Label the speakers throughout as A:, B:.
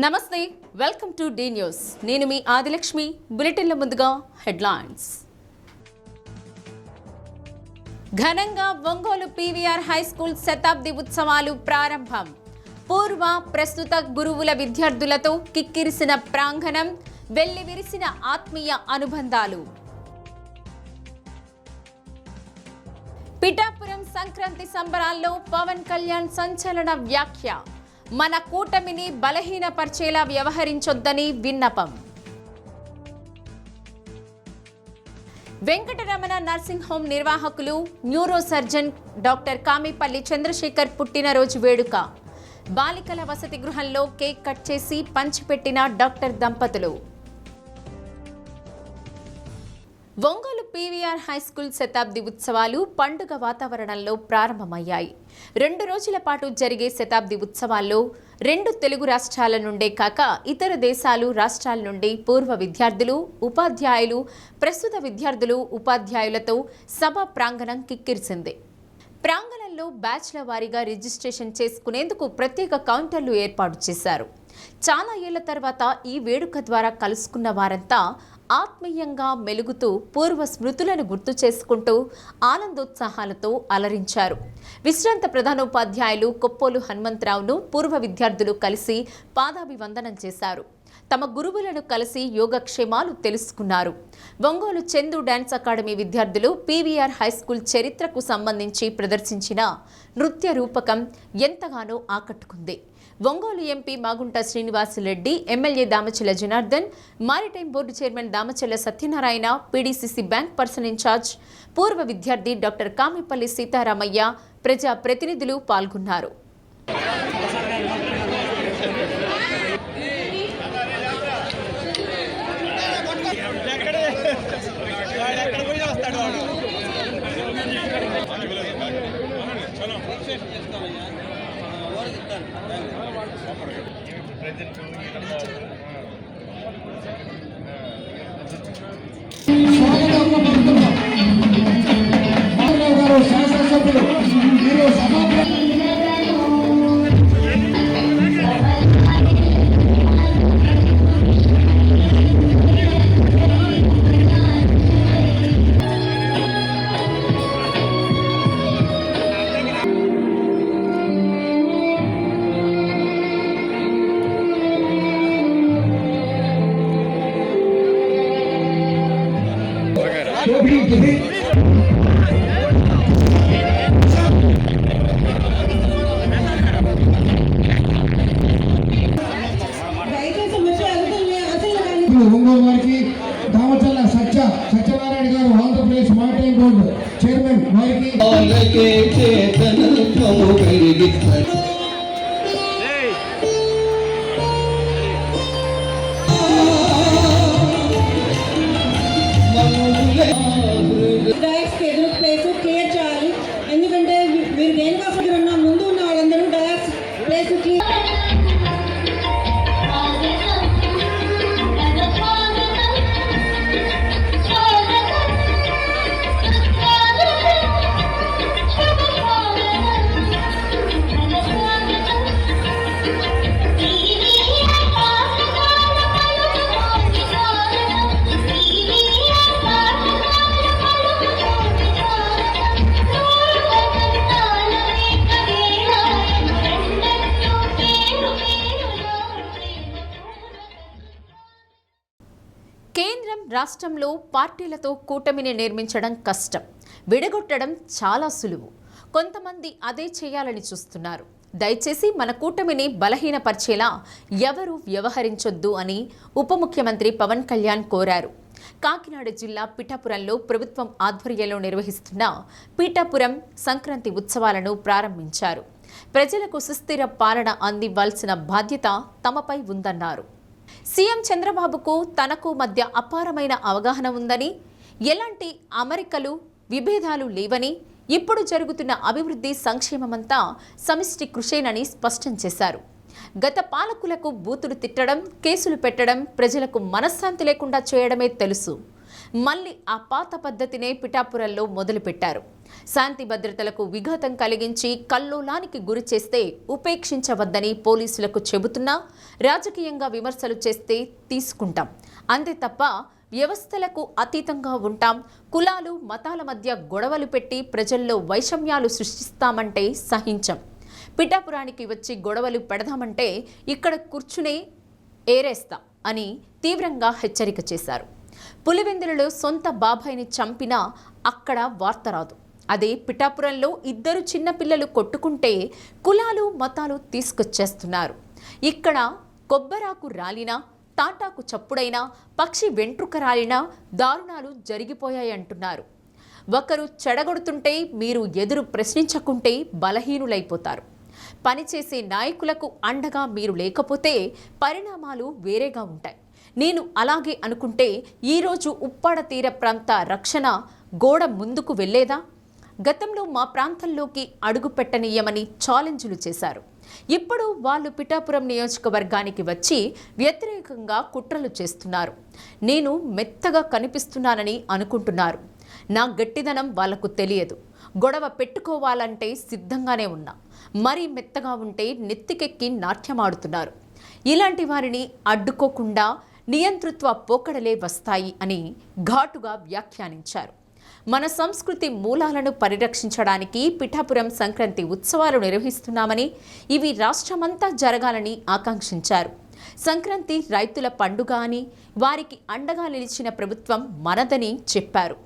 A: నమస్తే, welcome to D news. నేను మీ ఆదిలక్ష్మి. బులెటిన్ల ముందుగా హెడ్లైన్స్. ఘనంగా ఒంగోలు పీవీఆర్ హై స్కూల్ శతాబ్ది ఉత్సవాలు ప్రారంభం. పూర్వ ప్రస్తుత గురువుల విద్యార్థులతో కిక్కిరిసిన ప్రాంగణం, వెల్లివిరిసిన ఆత్మీయ అనుబంధాలు. పిఠాపురం సంక్రాంతి సంబరాల్లో పవన్ కళ్యాణ్ సంచలన వ్యాఖ్య. మన కూటమిని బలహీనపరిచేలా వ్యవహరించొద్దని విన్నపం. వెంకటరమణ నర్సింగ్ హోం నిర్వాహకులు neuro surgeon doctor Kamipalli Chandrasekhar పుట్టినరోజు వేడుక. బాలికల వసతి గృహంలో కేక్ కట్ చేసి పంచిపెట్టిన డాక్టర్ దంపతులు. ఒంగోలు పీవీఆర్ హై స్కూల్ శతాబ్ది ఉత్సవాలు పండుగ వాతావరణంలో ప్రారంభమయ్యాయి. 2 రోజుల పాటు జరిగే శతాబ్ది ఉత్సవాల్లో 2 తెలుగు రాష్ట్రాల నుండే కాక ఇతర దేశాలు రాష్ట్రాల నుండి పూర్వ విద్యార్థులు, ఉపాధ్యాయులు, ప్రస్తుత విద్యార్థులు, ఉపాధ్యాయులతో సభ ప్రాంగణం కిక్కిరిసింది. ప్రాంగణంలో బ్యాచ్ల వారీగా రిజిస్ట్రేషన్ చేసుకునేందుకు ప్రత్యేక కౌంటర్లు ఏర్పాటు చేశారు. చాలా ఏళ్ల తర్వాత ఈ వేడుక ద్వారా కలుసుకున్న వారంతా ఆత్మీయంగా మెలుగుతూ పూర్వ స్మృతులను గుర్తు చేసుకుంటూ ఆనందోత్సాహాలతో అలరించారు. విశ్రాంత ప్రధానోపాధ్యాయులు కొప్పోలు హనుమంతరావును పూర్వ విద్యార్థులు కలిసి పాదాభివందనం చేశారు. తమ గురువులను కలిసి యోగక్షేమాలు తెలుసుకున్నారు. ఒంగోలు చందు డాన్స్ అకాడమీ విద్యార్థులు పీవీఆర్ హై స్కూల్ చరిత్రకు సంబంధించి ప్రదర్శించిన నృత్య రూపకం ఎంతగానో ఆకట్టుకుంది. Ongole MP Magunta Srinivasa Reddy, MLA Damachala Janardhan, maritime board chairman Damachala Satyanarayana, PDCC bank person incharge, పూర్వ విద్యార్థి డాక్టర్ కామిపల్లి సీతారామయ్య, ప్రజా ప్రతినిధులు పాల్గొన్నారు.
B: ఒంగోలు వారికి దామచల్ల సత్యనారాయణ గారు, ఆంధ్రప్రదేశ్ మారిటైమ్ బోర్డు చైర్మన్ వారికి
C: ప్లేస్ క్లియర్ చేయాలి. ఎందుకంటే మీరు దేనిగా ఉన్న ముందు ఉన్న వాళ్ళందరూ డయాస్ ప్లేస్
A: రాష్ట్రంలో పార్టీలతో కూటమిని నిర్మించడం కష్టం, విడగొట్టడం చాలా సులువు. కొంతమంది అదే చేయాలని చూస్తున్నారు. దయచేసి మన కూటమిని బలహీనపరిచేలా ఎవరూ వ్యవహరించొద్దు అని ఉప ముఖ్యమంత్రి పవన్ కళ్యాణ్ కోరారు. కాకినాడ జిల్లా పిఠాపురంలో ప్రభుత్వం ఆధ్వర్యంలో నిర్వహిస్తున్న పిఠాపురం సంక్రాంతి ఉత్సవాలను ప్రారంభించారు. ప్రజలకు సుస్థిర పాలన అందివ్వాల్సిన బాధ్యత తమపై ఉందన్నారు. సీఎం చంద్రబాబుకు తనకు మధ్య అపారమైన అవగాహన ఉందని, ఎలాంటి అమరికలు, విభేదాలు లేవని, ఇప్పుడు జరుగుతున్న అభివృద్ధి సంక్షేమమంతా సమిష్టి కృషేనని స్పష్టం చేశారు. గత పాలకులకు బూతులు తిట్టడం, కేసులు పెట్టడం, ప్రజలకు మనశ్శాంతి లేకుండా చేయడమే తెలుసు. మళ్ళీ ఆ పాత పద్ధతినే పిఠాపురంలో మొదలుపెట్టారు. శాంతి భద్రతలకు విఘాతం కలిగించి కల్లోలానికి గురి చేస్తే ఉపేక్షించవద్దని పోలీసులకు చెబుతున్నా రాజకీయంగా విమర్శలు చేస్తే తీసుకుంటాం, అంతే తప్ప వ్యవస్థలకు అతీతంగా ఉంటాం, కులాలు మతాల మధ్య గొడవలు పెట్టి ప్రజల్లో వైషమ్యాలు సృష్టిస్తామంటే సహించం, పిఠాపురానికి వచ్చి గొడవలు పెడదామంటే ఇక్కడ కూర్చునే ఏరేస్తాం అని తీవ్రంగా హెచ్చరిక చేశారు. పులివెందులలో సొంత బాబాయిని చంపినా అక్కడ వార్త రాదు. అదే పిఠాపురంలో ఇద్దరు చిన్నపిల్లలు కొట్టుకుంటే కులాలు మతాలు తీసుకొచ్చేస్తున్నారు. ఇక్కడ కొబ్బరాకు రాలినా, తాటాకు చప్పుడైనా, పక్షి వెంట్రుక రాలినా దారుణాలు జరిగిపోయాయంటున్నారు. ఒకరు చెడగొడుతుంటే మీరు ఎదురు ప్రశ్నించకుంటే బలహీనులైపోతారు. పనిచేసే నాయకులకు అండగా మీరు లేకపోతే పరిణామాలు వేరేగా ఉంటాయి. నేను అలాగే అనుకుంటే ఈరోజు ఉప్పాడ తీర ప్రాంత రక్షణ గోడ ముందుకు వెళ్లేదా? గతంలో మా ప్రాంతంలోకి అడుగు పెట్టనీయమని ఛాలెంజ్లు చేశారు. ఇప్పుడు వాళ్ళు పిఠాపురం నియోజకవర్గానికి వచ్చి వ్యతిరేకంగా కుట్రలు చేస్తున్నారు. నేను మెత్తగా కనిపిస్తున్నానని అనుకుంటున్నారు. నా గట్టిదనం వాళ్లకు తెలియదు. గొడవ పెట్టుకోవాలంటే సిద్ధంగానే ఉన్నా, మరీ మెత్తగా ఉంటే నెత్తికెక్కి నాట్యమాడుతున్నారు. ఇలాంటి వారిని అడ్డుకోకుండా నియంతృత్వ పోకడలే వస్తాయి అని ఘాటుగా వ్యాఖ్యానించారు. మన సంస్కృతి మూలాలను పరిరక్షించడానికి పిఠాపురం సంక్రాంతి ఉత్సవాలు నిర్వహిస్తున్నామని, ఇవి రాష్ట్రమంతా జరగాలని ఆకాంక్షించారు. సంక్రాంతి రైతుల పండుగ అని, వారికి అండగా నిలిచిన ప్రభుత్వం మనదని చెప్పారు.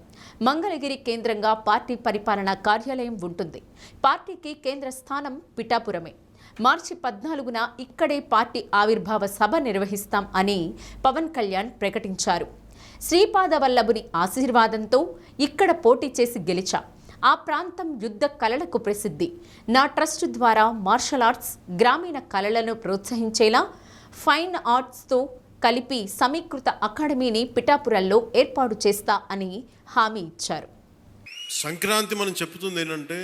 A: మంగళగిరి కేంద్రంగా పార్టీ పరిపాలనా కార్యాలయం ఉంటుంది. పార్టీకి కేంద్ర స్థానం పిఠాపురమే. మార్చి 14న ఇక్కడే పార్టీ ఆవిర్భావ సభ నిర్వహిస్తాం అని పవన్ కళ్యాణ్ ప్రకటించారు. శ్రీపాద వల్లభుని ఆశీర్వాదంతో ఇక్కడ పోటీ చేసి గెలిచా. ఆ ప్రాంతం యుద్ధ కళలకు ప్రసిద్ధి. నా ట్రస్ట్ ద్వారా మార్షల్ ఆర్ట్స్, గ్రామీణ కళలను ప్రోత్సహించేలా ఫైన్ ఆర్ట్స్తో కలిపి సమీకృత అకాడమీని పిఠాపురంలో ఏర్పాటు చేస్తా అని హామీ ఇచ్చారు.
D: సంక్రాంతి మనం చెప్తుంది ఏంటంటే,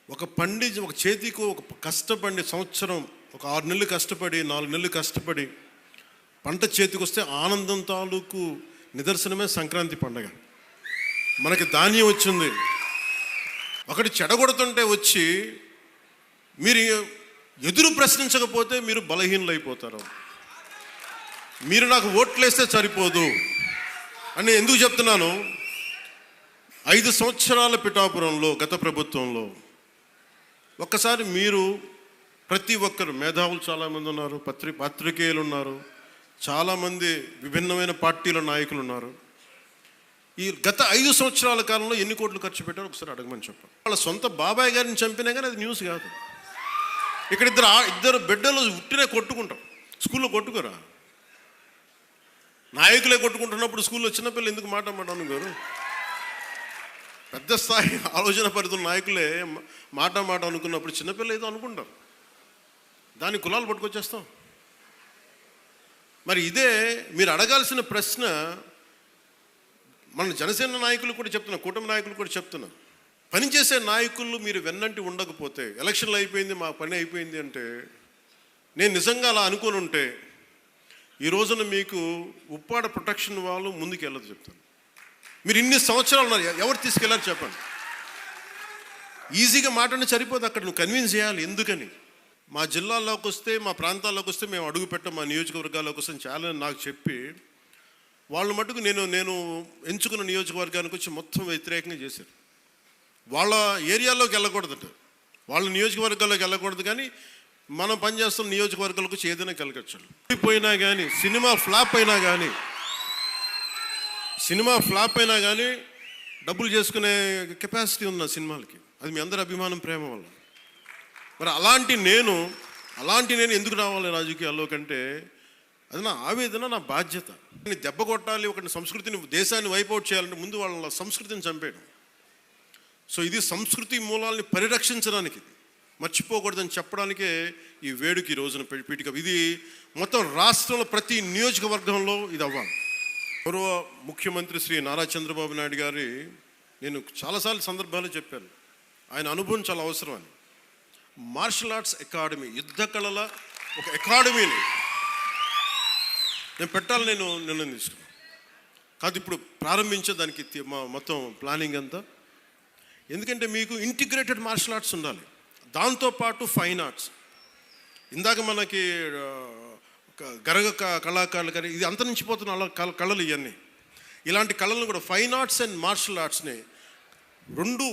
D: ఒక చేతికి ఒక కష్టపడి సంవత్సరం ఒక 6 నెలలు కష్టపడి 4 నెలలు కష్టపడి పంట చేతికి వస్తే ఆనందం తాలూకు నిదర్శనమే సంక్రాంతి పండగ. మనకి ధాన్యం వచ్చింది, ఒకటి చెడగొడుతుంటే వచ్చి మీరు ఎదురు ప్రశ్నించకపోతే మీరు బలహీనులైపోతారు. మీరు నాకు ఓట్లేస్తే సరిపోదు అని ఎందుకు చెప్తున్నాను? 5 సంవత్సరాల పిఠాపురంలో గత ప్రభుత్వంలో ఒక్కసారి మీరు ప్రతి ఒక్కరు మేధావులు చాలామంది ఉన్నారు, పత్రికేయులు ఉన్నారు, చాలామంది విభిన్నమైన పార్టీల నాయకులు ఉన్నారు. ఈ గత 5 సంవత్సరాల కాలంలో ఎన్ని కోట్లు ఖర్చు పెట్టారో ఒకసారి అడగమని చెప్పారు. వాళ్ళ సొంత బాబాయ్ గారిని చంపినా కానీ అది న్యూస్ కాదు. ఇక్కడ ఇద్దరు బిడ్డలు ఉట్టినే కొట్టుకుంటాం, స్కూల్లో కొట్టుకోరా? నాయకులే కొట్టుకుంటున్నప్పుడు స్కూల్లో చిన్నపిల్లలు ఎందుకు మాట గారు? పెద్ద స్థాయి ఆలోచన పరిధుల నాయకులే మాట అనుకున్నప్పుడు చిన్నపిల్లలు ఏదో అనుకుంటారు, దాని కులాలు పట్టుకొచ్చేస్తాం. మరి ఇదే మీరు అడగాల్సిన ప్రశ్న. మన జనసేన నాయకులు కూడా చెప్తున్నా, కూటమి నాయకులు కూడా చెప్తున్నా, పనిచేసే నాయకులు మీరు వెన్నంటి ఉండకపోతే, ఎలక్షన్లు అయిపోయింది మా పని అయిపోయింది అంటే, నేను నిజంగా అలా అనుకుని ఉంటే ఈ రోజున మీకు ఉప్పాడ ప్రొటెక్షన్ వాళ్ళు ముందుకు వెళ్ళదు చెప్తాను. మీరు ఇన్ని సంవత్సరాలు ఉన్నారు, ఎవరు తీసుకెళ్ళారు చెప్పండి? ఈజీగా మాట్లాడి సరిపోదు, అక్కడ నువ్వు కన్విన్స్ చేయాలి. ఎందుకని మా జిల్లాల్లోకి వస్తే, మా ప్రాంతాల్లోకి వస్తే మేము అడుగు పెట్టాం, మా నియోజకవర్గాల్లోకి వస్తే చాలా నాకు చెప్పి వాళ్ళు మటుకు నేను ఎంచుకున్న నియోజకవర్గానికి వచ్చి మొత్తం వ్యతిరేకంగా చేశారు. వాళ్ళ ఏరియాల్లోకి వెళ్ళకూడదట, వాళ్ళ నియోజకవర్గాల్లోకి వెళ్ళకూడదు, కానీ మనం పనిచేస్తున్న నియోజకవర్గాలకు వచ్చి ఏదైనా కలగచ్చు. పోయినా కానీ సినిమా ఫ్లాప్ అయినా కానీ డబ్బులు చేసుకునే కెపాసిటీ ఉంది నా సినిమాలకి. అది మీ అందరి అభిమానం, ప్రేమ వల్ల. మరి అలాంటి నేను ఎందుకు రావాలి రాజకీయాల్లో కంటే, అది నా ఆవేదన, నా బాధ్యత. దెబ్బ కొట్టాలి, ఒకటి సంస్కృతిని, దేశాన్ని వైపౌట్ చేయాలంటే ముందు వాళ్ళ సంస్కృతిని చంపేయడం. సో ఇది సంస్కృతి మూలాల్ని పరిరక్షించడానికి, మర్చిపోకూడదని చెప్పడానికే ఈ వేడుక, ఈ రోజున పీఠిక. ఇది మొత్తం రాష్ట్రంలో ప్రతి నియోజకవర్గంలో ఇది అవ్వాలి. గౌరవ ముఖ్యమంత్రి శ్రీ నారా చంద్రబాబు నాయుడు గారి, నేను చాలాసార్లు సందర్భాలు చెప్పాను, ఆయన అనుభవం చాలా అవసరం అని. మార్షల్ ఆర్ట్స్ అకాడమీ, యుద్ధ కళల ఒక అకాడమీని నేను పెట్టాలని నిర్ణయం తీసుకున్నాను. కాదు ఇప్పుడు ప్రారంభించే దానికి మొత్తం ప్లానింగ్ అంతా ఎందుకంటే మీకు ఇంటిగ్రేటెడ్ మార్షల్ ఆర్ట్స్ ఉండాలి, దాంతోపాటు ఫైన్ ఆర్ట్స్. ఇందాక మనకి గరగ కళాకారులు కానీ ఇది అంతరించిపోతున్న అలా కళలు ఇవన్నీ. ఇలాంటి కళలను కూడా ఫైన్ ఆర్ట్స్ అండ్ మార్షల్ ఆర్ట్స్ని రెండు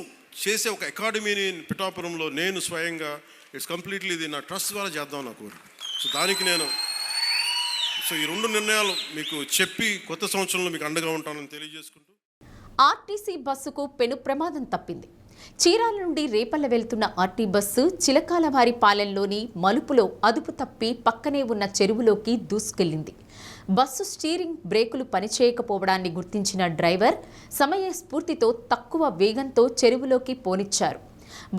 D: చేసే ఒక అకాడమీని పిఠాపురంలో నేను స్వయంగా ఇట్స్ కంప్లీట్లీ ఇది నా ట్రస్ట్ ద్వారా చేద్దాం నా కోరిక. సో దానికి నేను ఈ రెండు నిర్ణయాలు మీకు చెప్పి కొత్త సంవత్సరంలో మీకు అండగా ఉంటానని తెలియజేసుకుంటూ.
A: ఆర్టీసీ బస్సుకు పెను ప్రమాదం తప్పింది. చీరాల నుండి రేపల్ల వెళ్తున్న ఆర్టీ బస్సు చిలకాలవారిపాలెంలోని మలుపులో అదుపు తప్పి పక్కనే ఉన్న చెరువులోకి దూసుకెళ్లింది. బస్సు స్టీరింగ్ బ్రేకులు పనిచేయకపోవడాన్ని గుర్తించిన డ్రైవర్ సమయస్ఫూర్తితో తక్కువ వేగంతో చెరువులోకి పోనిచ్చారు.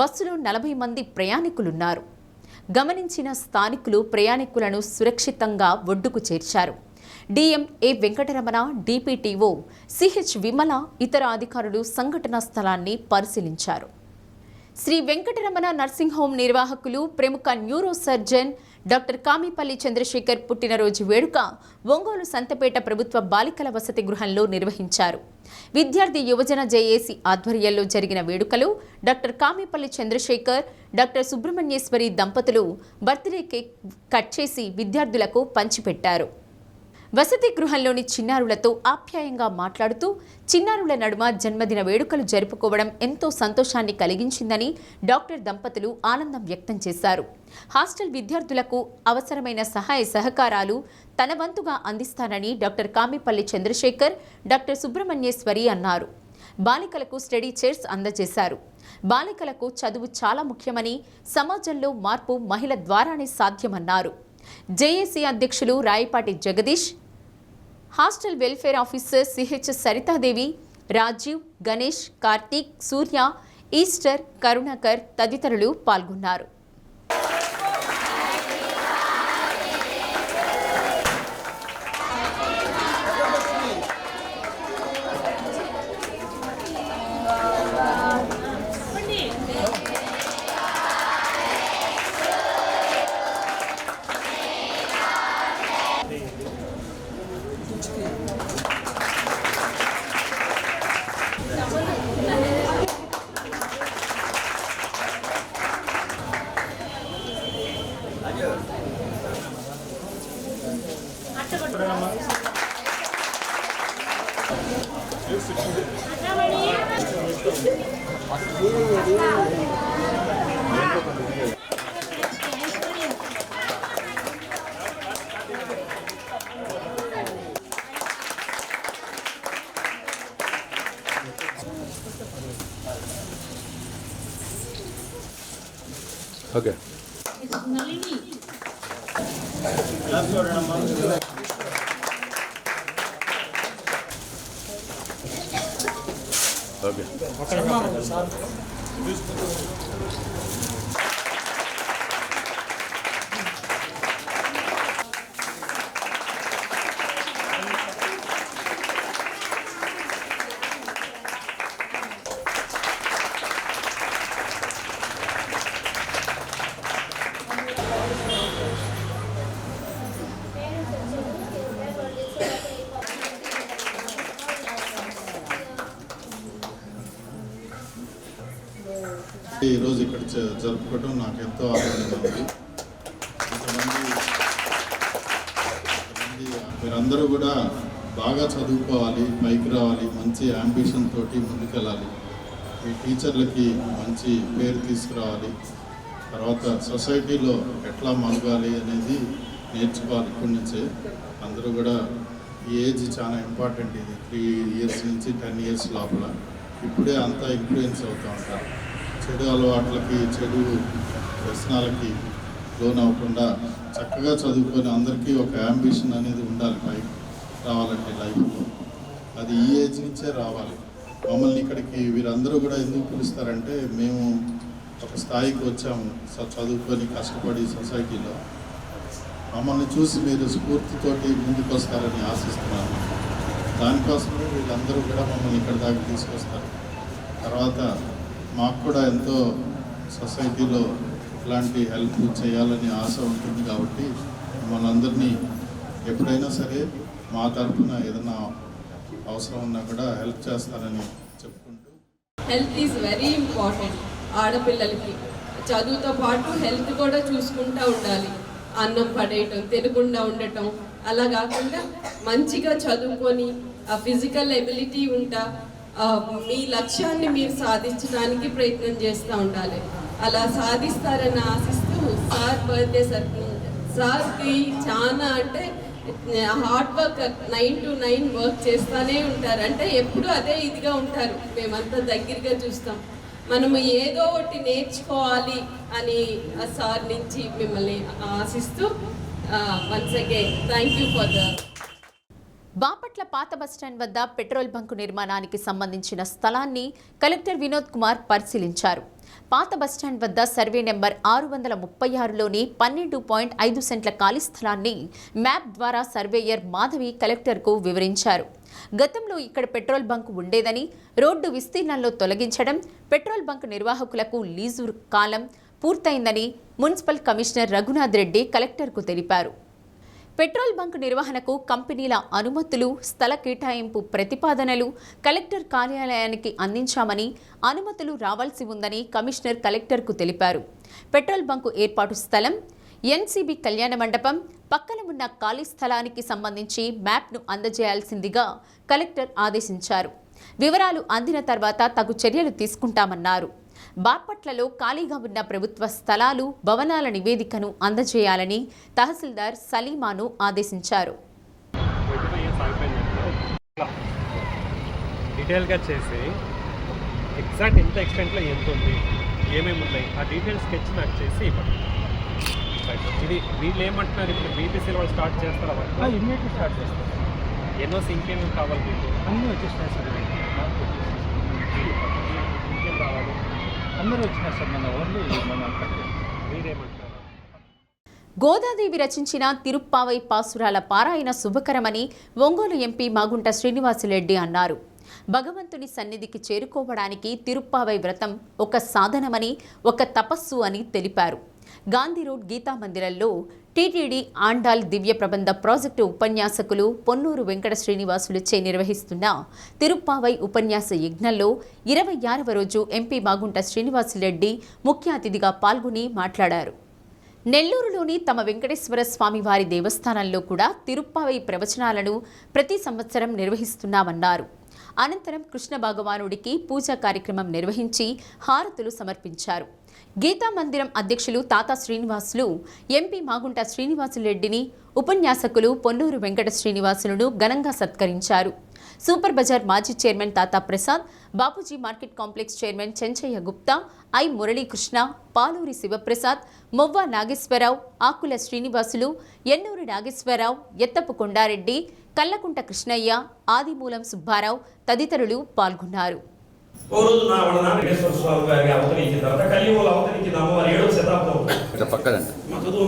A: బస్సులో 40 మంది ప్రయాణికులున్నారు. గమనించిన స్థానికులు ప్రయాణికులను సురక్షితంగా ఒడ్డుకు చేర్చారు. డిఎం ఏ వెంకటరమణ, డిపిటిఓ సిహెచ్ విమల, ఇతర అధికారులు సంఘటనా స్థలాన్ని పరిశీలించారు. శ్రీ వెంకటరమణ నర్సింగ్ హోం నిర్వాహకులు ప్రముఖ neuro surgeon doctor Kamipalli Chandrasekhar పుట్టినరోజు వేడుక ఒంగోలు సంతపేట ప్రభుత్వ బాలికల వసతి గృహంలో నిర్వహించారు. విద్యార్థి యువజన జేఏసీ ఆధ్వర్యంలో జరిగిన వేడుకలో డాక్టర్ కామిపల్లి చంద్రశేఖర్, డాక్టర్ సుబ్రహ్మణ్యేశ్వరి దంపతులు బర్త్డే కేక్ కట్ చేసి విద్యార్థులకు పంచిపెట్టారు. వసతి గృహంలోని చిన్నారులతో ఆప్యాయంగా మాట్లాడుతూ చిన్నారుల నడుమ జన్మదిన వేడుకలు జరుపుకోవడం ఎంతో సంతోషాన్ని కలిగించిందని డాక్టర్ దంపతులు ఆనందం వ్యక్తం చేశారు. హాస్టల్ విద్యార్థులకు అవసరమైన సహాయ సహకారాలు తన వంతుగా అందిస్తానని డాక్టర్ కామిపల్లి చంద్రశేఖర్, డాక్టర్ సుబ్రహ్మణ్యేశ్వరి అన్నారు. బాలికలకు స్టడీ చైర్స్ అందజేశారు. బాలికలకు చదువు చాలా ముఖ్యమని, సమాజంలో మార్పు మహిళ ద్వారానే సాధ్యమన్నారు. జేఏసీ అధ్యక్షులు Rayapati Jagadish, hostel welfare officer CH Saritadevi, Rajiv, Ganesh, Karthik, Surya, Esther, Karunakar తదితరులు పాల్గొన్నారు.
E: Okay.
F: ఈరోజు ఇక్కడ జరుపుకోవడం నాకు ఎంతో ఆనందంగా ఉంది. ఇంతమంది మీరందరూ కూడా బాగా చదువుకోవాలి, పైకి రావాలి, మంచి యాంబిషన్ తోటి ముందుకెళ్ళాలి, మీ టీచర్లకి మంచి పేరు తీసుకురావాలి, తర్వాత సొసైటీలో ఎట్లా మలగాలి అనేది నేర్చుకోవాలి. ఇప్పటి నుంచే అందరూ కూడా ఈ ఏజ్ చాలా ఇంపార్టెంట్. ఇది 3 years నుంచి 10 years లోపల ఇప్పుడే అంతా ఇన్ఫ్లుయెన్స్ అవుతూ ఉంటారు. చెడు అలవాట్లకి, చెడు వ్యసనాలకి లోన్ అవ్వకుండా చక్కగా చదువుకొని అందరికీ ఒక యాంబిషన్ అనేది ఉండాలి పైకి రావాలంటే లైఫ్లో. అది ఈ ఏజ్ నుంచే రావాలి. మమ్మల్ని ఇక్కడికి వీరందరూ కూడా ఎందుకు పిలుస్తారంటే, మేము ఒక స్థాయికి వచ్చాము చదువుకొని కష్టపడి సొసైటీలో. మమ్మల్ని చూసి మీరు స్ఫూర్తితోటి ముందుకు వస్తారని ఆశిస్తున్నాను. దానికోసమే వీళ్ళందరూ కూడా మమ్మల్ని ఇక్కడ దాకా తీసుకొస్తారు. తర్వాత మాకు కూడా ఎంతో సొసైటీలో ఇట్లాంటి హెల్ప్ చేయాలని ఆశ ఉంటుంది. కాబట్టి మిమ్మల్ని అందరినీ ఎప్పుడైనా సరే మా తరఫున ఏదైనా అవసరం ఉన్నా కూడా హెల్ప్ చేస్తానని చెప్పుకుంటూ
E: హెల్త్ ఈజ్ వెరీ ఇంపార్టెంట్. ఆడపిల్లలకి చదువుతో పాటు హెల్త్ కూడా చూసుకుంటూ ఉండాలి. అన్నం పడేయటం, తినకుండా ఉండటం అలా కాకుండా మంచిగా చదువుకొని ఆ ఫిజికల్ ఎబిలిటీ ఉంటా మీ లక్ష్యాన్ని మీరు సాధించడానికి ప్రయత్నం చేస్తూ ఉండాలి. అలా సాధిస్తారని ఆశిస్తూ సార్ బర్త్డే సార్కి చాలా అంటే హార్డ్ వర్క్ 9 to 9 వర్క్ చేస్తూనే ఉంటారు. అంటే ఎప్పుడు అదే ఇదిగా ఉంటారు. మేమంతా దగ్గరగా చూస్తాం. మనము ఏదో ఒకటి నేర్చుకోవాలి అని సార్ నుంచి మిమ్మల్ని ఆశిస్తూ once again thank you for the.
A: Bapatla పాత బస్టాండ్ వద్ద పెట్రోల్ బంకు నిర్మాణానికి సంబంధించిన స్థలాన్ని కలెక్టర్ వినోద్ కుమార్ పరిశీలించారు. పాత బస్టాండ్ వద్ద సర్వే నెంబర్ 636లోని 12.5 సెంట్ల ఖాళీ స్థలాన్ని మ్యాప్ ద్వారా సర్వేయర్ మాధవి కలెక్టర్కు వివరించారు. గతంలో ఇక్కడ పెట్రోల్ బంకు ఉండేదని, రోడ్డు విస్తీర్ణంలో తొలగించడం, పెట్రోల్ బంక్ నిర్వాహకులకు లీజు కాలం పూర్తయిందని మున్సిపల్ కమిషనర్ రఘునాథ్ రెడ్డి కలెక్టర్కు తెలిపారు. పెట్రోల్ బంక్ నిర్వహణకు కంపెనీల అనుమతులు, స్థల కేటాయింపు ప్రతిపాదనలు కలెక్టర్ కార్యాలయానికి అందించామని, అనుమతులు రావాల్సి ఉందని కమిషనర్ కలెక్టర్కు తెలిపారు. పెట్రోల్ బంకు ఏర్పాటు స్థలం, ఎన్సీబీ కళ్యాణ మండపం పక్కన ఉన్న ఖాళీ స్థలానికి సంబంధించి మ్యాప్ను అందజేయాల్సిందిగా కలెక్టర్ ఆదేశించారు. వివరాలు అందిన తర్వాత తగు చర్యలు తీసుకుంటామన్నారు. బాపట్లలో ఖాళీగా ఉన్న ప్రభుత్వ స్థలాలు, భవనాల నివేదికను అందజేయాలని తహసీల్దార్ సలీమాను ఆదేశించారు.
G: డీటెయిల్గా చేసి ఎగ్జాక్ట్ ఎంత ఎక్స్టెంట్లో ఎంత ఉంది, ఏమేమి ఉన్నాయి ఆ డీటెయిల్ స్కెచ్ నాకు చేసి ఇవ్వండి. ఇది వీళ్ళు ఏమంటున్నారు, ఇప్పుడు బీపీసీలో వాళ్ళు స్టార్ట్ చేస్తారా? ఇమ్మీడియట్లీ స్టార్ట్ చేస్తారు. ఎన్ఓసి ఇంకేమేమి కావాలి మీకు? అన్నీ వచ్చేసినాయి సార్. ఇంకేం రావాలి? అందరూ వచ్చినారు సార్. మన ఓన్లీ మీరేమంటారు?
A: గోదాదేవి రచించిన తిరుప్పావై పాసురాల పారాయణ శుభకరమని ఒంగోలు ఎంపీ మాగుంట శ్రీనివాసులరెడ్డి అన్నారు. భగవంతుని సన్నిధికి చేరుకోవడానికి తిరుప్పావై వ్రతం ఒక సాధనమని, ఒక తపస్సు అని తెలిపారు. గాంధీ రోడ్ గీతా మందిరంలో టీటీడీ ఆండాల్ దివ్య ప్రబంధ ప్రాజెక్టు ఉపన్యాసకులు పొన్నూరు వెంకట శ్రీనివాసులచే నిర్వహిస్తున్న తిరుప్పావై ఉపన్యాస యజ్ఞంలో 26వ రోజు ఎంపీ మాగుంట శ్రీనివాసులరెడ్డి ముఖ్య అతిథిగా పాల్గొని మాట్లాడారు. నెల్లూరులోని తమ వెంకటేశ్వర స్వామి వారి దేవస్థానంలో కూడా తిరుప్పావై ప్రవచనాలను ప్రతి సంవత్సరం నిర్వహిస్తున్నామన్నారు. అనంతరం కృష్ణ భగవానుడికి పూజా కార్యక్రమం నిర్వహించి హారతులు సమర్పించారు. గీతా మందిరం అధ్యక్షులు తాతా శ్రీనివాసులు ఎంపీ మాగుంట శ్రీనివాసులరెడ్డిని, ఉపన్యాసకులు పొన్నూరు వెంకట శ్రీనివాసులను ఘనంగా సత్కరించారు. సూపర్ బజార్ మాజీ chairman Tata Prasad, Bapuji market complex chairman Chenchaiah Gupta, I Muralikrishna, Paluri Sivaprasad, Movva Nageswararao, Akula Srinivasulu, Ennuri Nageswararao, Ettapu Kondareddy, Kallakunta Krishnaiah, Adimulam Subbarao తదితరులు పాల్గొన్నారు.
H: ఓ రోజు నా వాళ్ళ నాన్న వెంకటేశ్వర స్వామి గారికి అవతరించిన తర్వాత కలియుగంలో అవతరించిన అమ్మవారు 7వ శతాబ్దం పక్కదండి. మా చదువు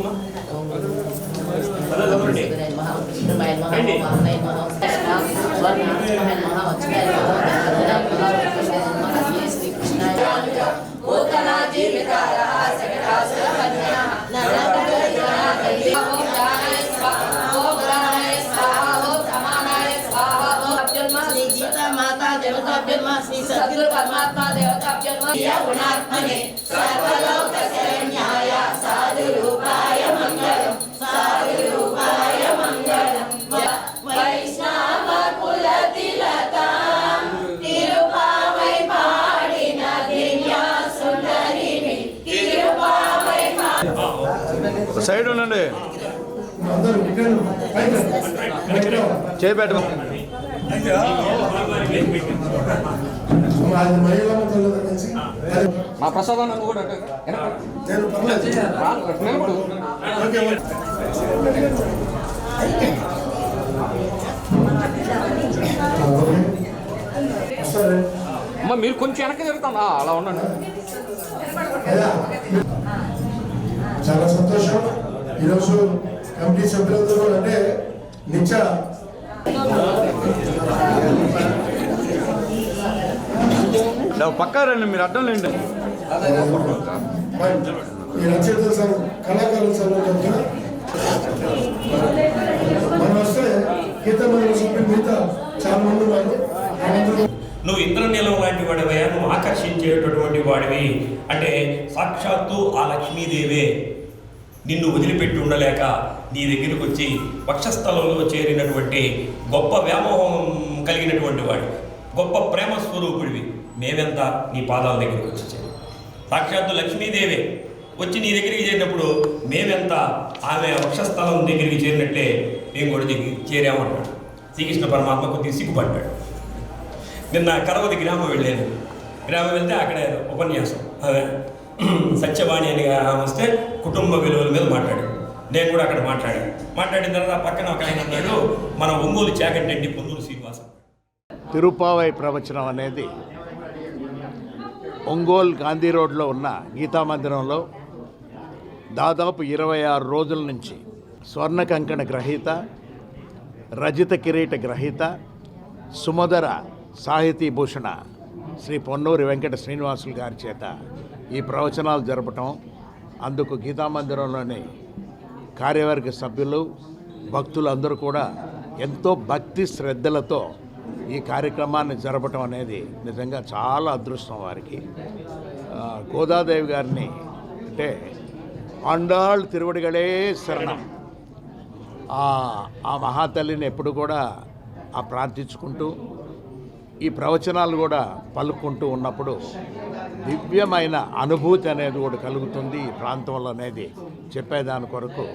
I: శ్రీ సద్గురు పరమాత్మ దేవతాభ్యర్మ గుణాత్మనే సర్వలోక శరణ్యాయ సాధు రూపాయ మంగళం, సాధు రూపాయ మంగళం. వైష్ణవ కుల తిలకం తిరుపావై పాడిన దివ్య సుందరిని తిరుపావై
J: సైడ్ ఉండండి. చేయబెట్ట మా ప్రసాదం కూడా అమ్మ మీరు కొంచెం వెనక్కి జరుగుతాం అలా ఉండండి.
B: చాలా సంతోషం. ఈరోజు కమిటీ సభ్యులతో అంటే నిత్య
J: పక్కా రండి, మీరు అడ్డం లేండి.
B: ఈ రచయితల సంఘం, కళాకారుల సంఘం తరఫున మనం వస్తే గీతా మందిరం సభ్యులు మిగతా చాలా మంది ఉన్నారు.
H: నువ్వు ఇంద్రనీలం లాంటి వాడివయ్యా, నువ్వు ఆకర్షించేటటువంటి వాడివి అంటే సాక్షాత్తు ఆ లక్ష్మీదేవే నిన్ను వదిలిపెట్టి ఉండలేక నీ దగ్గరికి వచ్చి వక్షస్థలంలో చేరినటువంటి గొప్ప వ్యామోహం కలిగినటువంటి వాడు, గొప్ప ప్రేమ స్వరూపుడివి. మేమెంత నీ పాదాల దగ్గరికి వచ్చి చేరి సాక్షాత్తు లక్ష్మీదేవే వచ్చి నీ దగ్గరికి చేరినప్పుడు మేమెంత ఆమె వక్షస్థలం దగ్గరికి చేరినట్లే మేము కూడా చేరామన్నాడు. శ్రీకృష్ణ పరమాత్మ కొద్దిగా సిగ్గుపడ్డాడు. నిన్న కరవది గ్రామం వెళ్ళాను. గ్రామం వెళ్తే అక్కడ ఉపన్యాసం సత్యవాణి అని వస్తే కుటుంబ విలువల మీద మాట్లాడాడు. నేను కూడా అక్కడ మాట్లాడిన తర్వాత పక్కన ఒక ఆయన అన్నాడు, మన ఒంగోలు చాగంటి పొందూరు శ్రీనివాసం.
K: తిరుప్పావై ప్రవచనం అనేది ఒంగోలు గాంధీ రోడ్లో ఉన్న గీతా మందిరంలో దాదాపు 26 రోజుల నుంచి స్వర్ణ కంకణ గ్రహీత, రజిత కిరీట గ్రహీత, సుమధుర సాహితీ భూషణ శ్రీ పొన్నూరి వెంకట శ్రీనివాసులు గారి చేత ఈ ప్రవచనాలు జరపటం, అందుకు గీతామందిరంలోని కార్యవర్గ సభ్యులు, భక్తులు అందరూ కూడా ఎంతో భక్తి శ్రద్ధలతో ఈ కార్యక్రమాన్ని జరపటం అనేది నిజంగా చాలా అదృష్టం వారికి. గోదాదేవి గారిని అంటే ఆండాళ్ తిరువడిగలే శరణం, ఆ మహాతల్లిని ఎప్పుడు కూడా ప్రార్థించుకుంటూ ఈ ప్రవచనాలు కూడా పలుకుంటూ ఉన్నప్పుడు దివ్యమైన అనుభూతి అనేది కూడా కలుగుతుంది ఈ ప్రాంతంలో అనేది చెప్పేదాని కొరకు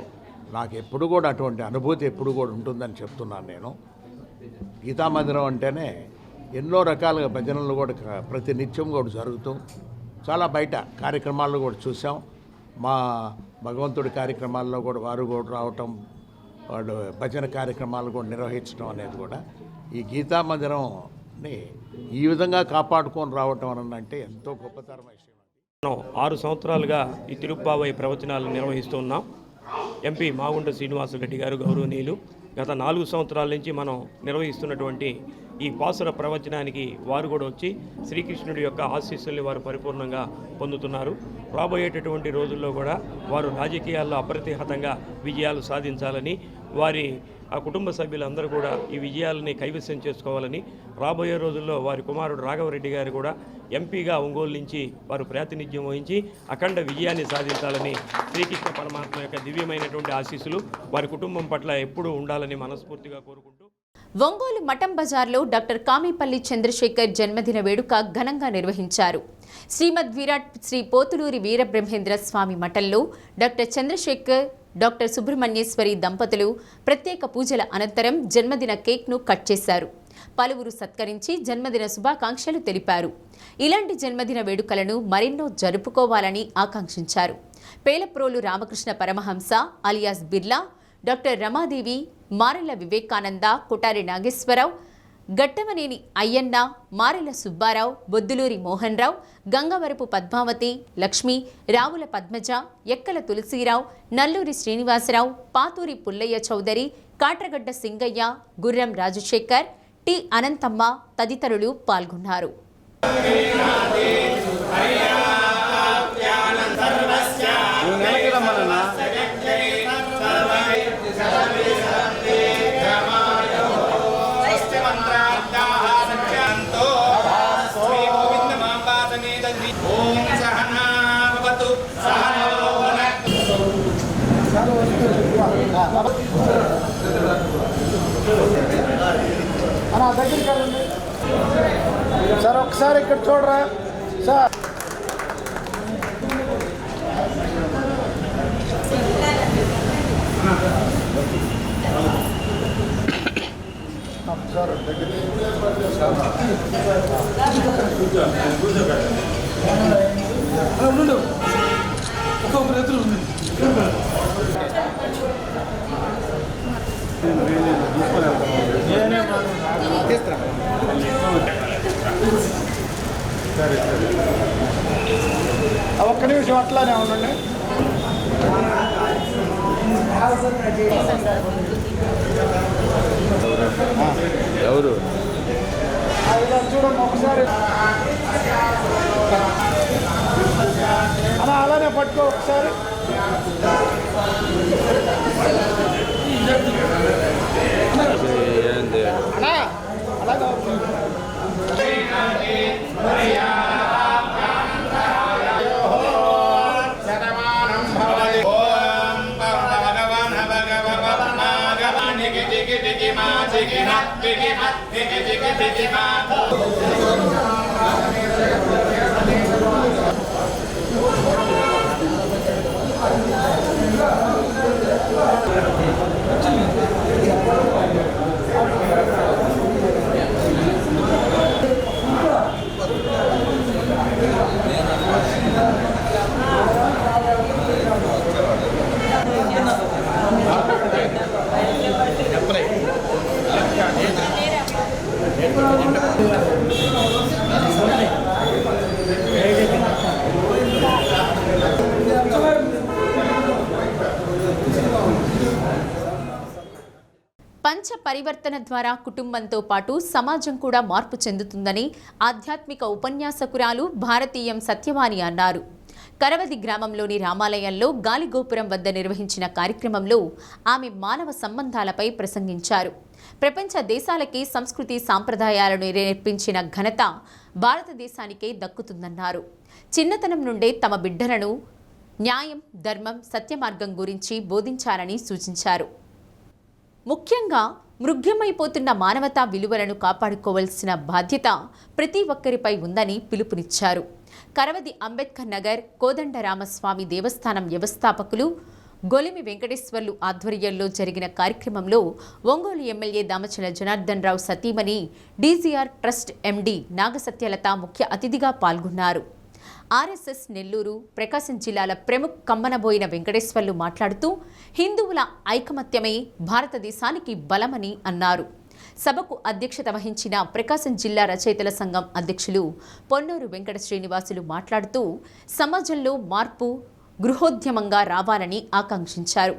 K: నాకు ఎప్పుడు కూడా అటువంటి అనుభూతి ఎప్పుడు కూడా ఉంటుందని చెప్తున్నాను నేను. గీతామందిరం అంటేనే ఎన్నో రకాలుగా భజనలు కూడా ప్రతి నిత్యం కూడా జరుగుతూ చాలా బయట కార్యక్రమాల్లో కూడా చూసాం. మా భగవంతుడి కార్యక్రమాల్లో కూడా వారు కూడా రావటం, వాళ్ళు భజన కార్యక్రమాలు కూడా నిర్వహించడం అనేది కూడా ఈ గీతామందిరంని ఈ విధంగా కాపాడుకొని రావటం అని అంటే ఎంతో గొప్పతరం విషయం.
H: మనం 6 సంవత్సరాలుగా ఈ తిరుప్పావై ప్రవచనాలు నిర్వహిస్తున్నాం. ఎంపీ మాగుంట శ్రీనివాసరెడ్డి గారు గౌరవనీయులు గత 4 సంవత్సరాల నుంచి మనం నిర్వహిస్తున్నటువంటి ఈ పాసుర ప్రవచనానికి వారు కూడా వచ్చి శ్రీకృష్ణుడి యొక్క ఆశీస్సుల్ని వారు పరిపూర్ణంగా పొందుతున్నారు. రాబోయేటటువంటి రోజుల్లో కూడా వారు రాజకీయాల్లో అప్రతిహతంగా విజయాలు సాధించాలని, వారి ఆ కుటుంబ సభ్యులందరూ కూడా ఈ విజయాలని కైవసం చేసుకోవాలని, రాబోయే రోజుల్లో వారి కుమారుడు రాఘవరెడ్డి గారు కూడా ఎంపీగా ఒంగోలు నుంచి వారు ప్రాతినిధ్యం వహించి అఖండ విజయాన్ని సాధించాలని శ్రీకృష్ణ పరమాత్మ యొక్క దివ్యమైనటువంటి ఆశీస్సులు వారి కుటుంబం పట్ల ఎప్పుడూ ఉండాలని మనస్ఫూర్తిగా కోరుకుంటూ
A: ఒంగోలు మఠం బజార్లో డాక్టర్ కామిపల్లి చంద్రశేఖర్ జన్మదిన వేడుక ఘనంగా నిర్వహించారు. శ్రీమద్ విరాట్ శ్రీ పోతులూరి వీరబ్రహ్మేంద్ర స్వామి మఠంలో డాక్టర్ చంద్రశేఖర్, డాక్టర్ సుబ్రహ్మణ్యేశ్వరి దంపతులు ప్రత్యేక పూజల అనంతరం జన్మదిన కేక్ను కట్ చేశారు. పలువురు సత్కరించి జన్మదిన శుభాకాంక్షలు తెలిపారు. ఇలాంటి జన్మదిన వేడుకలను మరెన్నో జరుపుకోవాలని ఆకాంక్షించారు. పేలప్రోలు రామకృష్ణ పరమహంస అలియాస్ బిర్లా, డాక్టర్ రమాదేవి, మారెల వివేకానంద, కొటారి నాగేశ్వరరావు, గట్టమనేని అయ్యన్న, మారెల సుబ్బారావు, బొద్దులూరి మోహన్ రావు, గంగవరపు పద్మావతి, లక్ష్మి, రావుల పద్మజ, ఎక్కల తులసీరావు, నల్లూరి శ్రీనివాసరావు, పాతూరి పుల్లయ్య చౌదరి, కాట్రగడ్డ సింగయ్య, గుర్రం రాజశేఖర్, టి అనంతమ్మ తదితరులు పాల్గొన్నారు.
B: సార్ ఒకసారి ఇక్కడ చూడరా సార్. ఒక్కొక్క రైతులు ఉంది. ఒక్క నిమిషం అట్లానే ఉండండి.
K: ఎవరు
B: చూడండి ఒకసారి అలా అలానే పట్టుకో ఒకసారి. అలా అలాగా
A: పంచ పరివర్తన ద్వారా కుటుంబంతో పాటు సమాజం కూడా మార్పు చెందుతుందని ఆధ్యాత్మిక ఉపన్యాసకురాలు భారతీయం సత్యవాణి అన్నారు. కరవది గ్రామంలోని రామాలయంలో గాలిగోపురం వద్ద నిర్వహించిన కార్యక్రమంలో ఆమె మానవ సంబంధాలపై ప్రసంగించారు. ప్రపంచ దేశాలకి సంస్కృతి సాంప్రదాయాలను నేర్పించిన ఘనత భారతదేశానికే దక్కుతుందన్నారు. చిన్నతనం నుండే తమ బిడ్డలను న్యాయం, ధర్మం, సత్యమార్గం గురించి బోధించాలని సూచించారు. ముఖ్యంగా మృగ్యమైపోతున్న మానవతా విలువలను కాపాడుకోవాల్సిన బాధ్యత ప్రతి ఒక్కరిపై ఉందని పిలుపునిచ్చారు. కరవది అంబేద్కర్ నగర్ కోదండరామస్వామి దేవస్థానం వ్యవస్థాపకులు గొలిమి వెంకటేశ్వర్లు ఆధ్వర్యంలో జరిగిన కార్యక్రమంలో ఒంగోలు ఎమ్మెల్యే దామచల జనార్దన్ రావు సతీమణి డీజీఆర్ ట్రస్ట్ ఎండీ నాగసత్యలత ముఖ్య అతిథిగా పాల్గొన్నారు. ఆర్ఎస్ఎస్ నెల్లూరు, ప్రకాశం జిల్లాల ప్రముఖ కమ్మనబోయిన వెంకటేశ్వర్లు మాట్లాడుతూ హిందువుల ఐకమత్యమే భారతదేశానికి బలమని అన్నారు. సభకు అధ్యక్షత వహించిన ప్రకాశం జిల్లా రచయితల సంఘం అధ్యక్షులు పొన్నూరు వెంకట శ్రీనివాసులు మాట్లాడుతూ సమాజంలో మార్పు గృహోద్యమంగా రావాలని ఆకాంక్షించారు.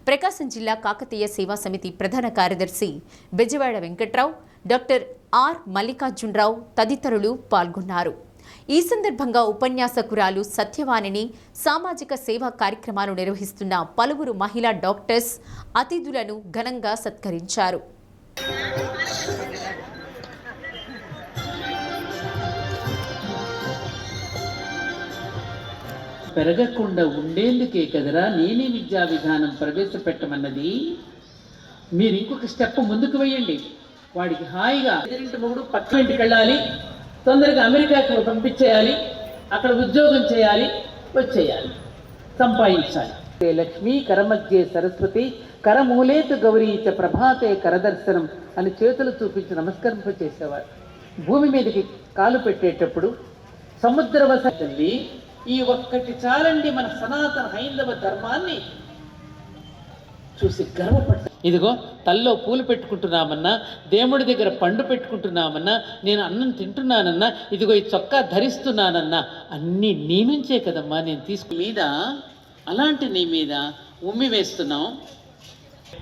A: ప్రకాశం జిల్లా కాకతీయ సేవా సమితి ప్రధాన కార్యదర్శి బెజవాడ వెంకట్రావు, డాక్టర్ ఆర్ మల్లికార్జునరావు తదితరులు పాల్గొన్నారు. ఈ సందర్భంగా ఉపన్యాసకురాలు సత్యవాణిని, సామాజిక సేవా కార్యక్రమాలు నిర్వహిస్తున్న పలువురు మహిళా డాక్టర్స్ అతిథులను ఘనంగా సత్కరించారు.
L: పెరగకుండా ఉండేందుకే కదరా నేనే విద్యా విధానం ప్రవేశపెట్టమన్నది. మీరు ఇంకొక స్టెప్ ముందుకు వేయండి. వాడికి హాయిగా మొగుడు పక్క ఇంటికి వెళ్ళాలి, తొందరగా అమెరికాకు పంపించేయాలి, అక్కడ ఉద్యోగం చేయాలి, వచ్చేయాలి, సంపాదించాలి. లక్ష్మీ కరమధ్యే సరస్వతి కరమూలేతు గౌరీచ ప్రభాతే కరదర్శనం అని చేతులు చూపించి నమస్కరింప చేసేవారు. భూమి మీదకి కాలు పెట్టేటప్పుడు సముద్రవసల్లి ఈ ఒక్కటి చాలండి మన సనాతన హైందవ ధర్మాన్ని చూసి గర్వపడ్డా. ఇదిగో తల్లో పూలు పెట్టుకుంటున్నామన్నా, దేవుడి దగ్గర పండు పెట్టుకుంటున్నామన్నా, నేను అన్నం తింటున్నానన్నా, ఇదిగో ఈ చొక్కా ధరిస్తున్నానన్నా అన్నీ నీ నుంచే కదమ్మా నేను తీసుకు మీద అలాంటి నీ మీద ఉమ్మి వేస్తున్నాం.